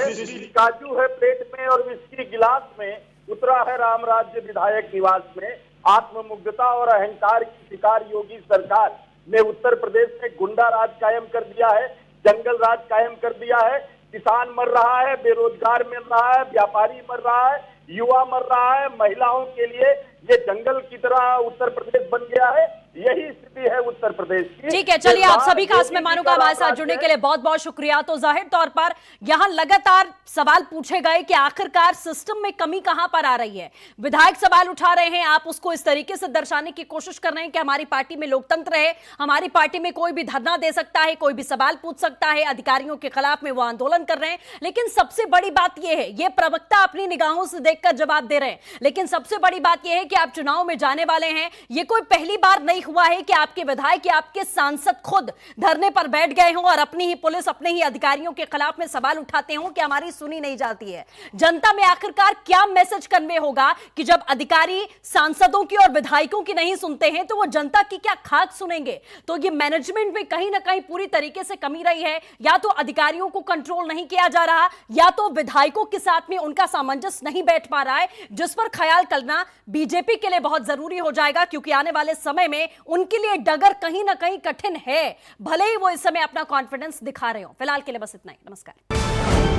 काजू है प्लेट में और विस्की गिलास में, उतरा है राम राज्य विधायक निवास में। आत्ममुग्धता और अहंकार की शिकार योगी सरकार ने उत्तर प्रदेश में गुंडा राज कायम कर दिया है, जंगल राज कायम कर दिया है। किसान मर रहा है, बेरोजगार मर रहा है, व्यापारी मर रहा है, युवा मर रहा है, महिलाओं के लिए ये जंगल की तरह उत्तर प्रदेश बन गया है। यही स्थिति है उत्तर प्रदेश की। ठीक है, चलिए आप सभी खास मेहमानों का हमारे साथ जुड़ने के लिए बहुत बहुत शुक्रिया। तो जाहिर तौर पर यहां लगातार सवाल पूछे गए कि आखिरकार सिस्टम में कमी कहां पर आ रही है। विधायक सवाल उठा रहे हैं, आप उसको इस तरीके से दर्शाने की कोशिश कर रहे हैं कि हमारी पार्टी में लोकतंत्र है, हमारी पार्टी में कोई भी धरना दे सकता है, कोई भी सवाल पूछ सकता है, अधिकारियों के खिलाफ में वो आंदोलन कर रहे हैं। लेकिन सबसे बड़ी बात यह है, ये प्रवक्ता अपनी निगाहों से देखकर जवाब दे रहे हैं, लेकिन सबसे बड़ी बात यह है कि आप चुनाव में जाने वाले हैं। ये कोई पहली बार नहीं हुआ है कि आपके विधायक या आपके सांसद खुद धरने पर बैठ गए हों और अपनी ही पुलिस, अपने ही अधिकारियों के खिलाफ में सवाल उठाते हों कि हमारी सुनी नहीं जाती है। जनता में आखिरकार क्या मैसेज कन्वे होगा कि जब अधिकारी सांसदों की और विधायकों की नहीं सुनते हैं तो वो जनता की क्या खाक सुनेंगे। तो ये मैनेजमेंट में कहीं ना कहीं पूरी तरीके से कमी रही है, या तो अधिकारियों को कंट्रोल नहीं किया जा रहा, या तो विधायकों के साथ में उनका सामंजस्य नहीं बैठ पा रहा है, जिस पर ख्याल करना बीजेपी के लिए बहुत जरूरी हो जाएगा, क्योंकि आने वाले समय में उनके लिए डगर कहीं ना कहीं कठिन है, भले ही वो इस समय अपना कॉन्फिडेंस दिखा रहे हो। फिलहाल के लिए बस इतना ही, नमस्कार।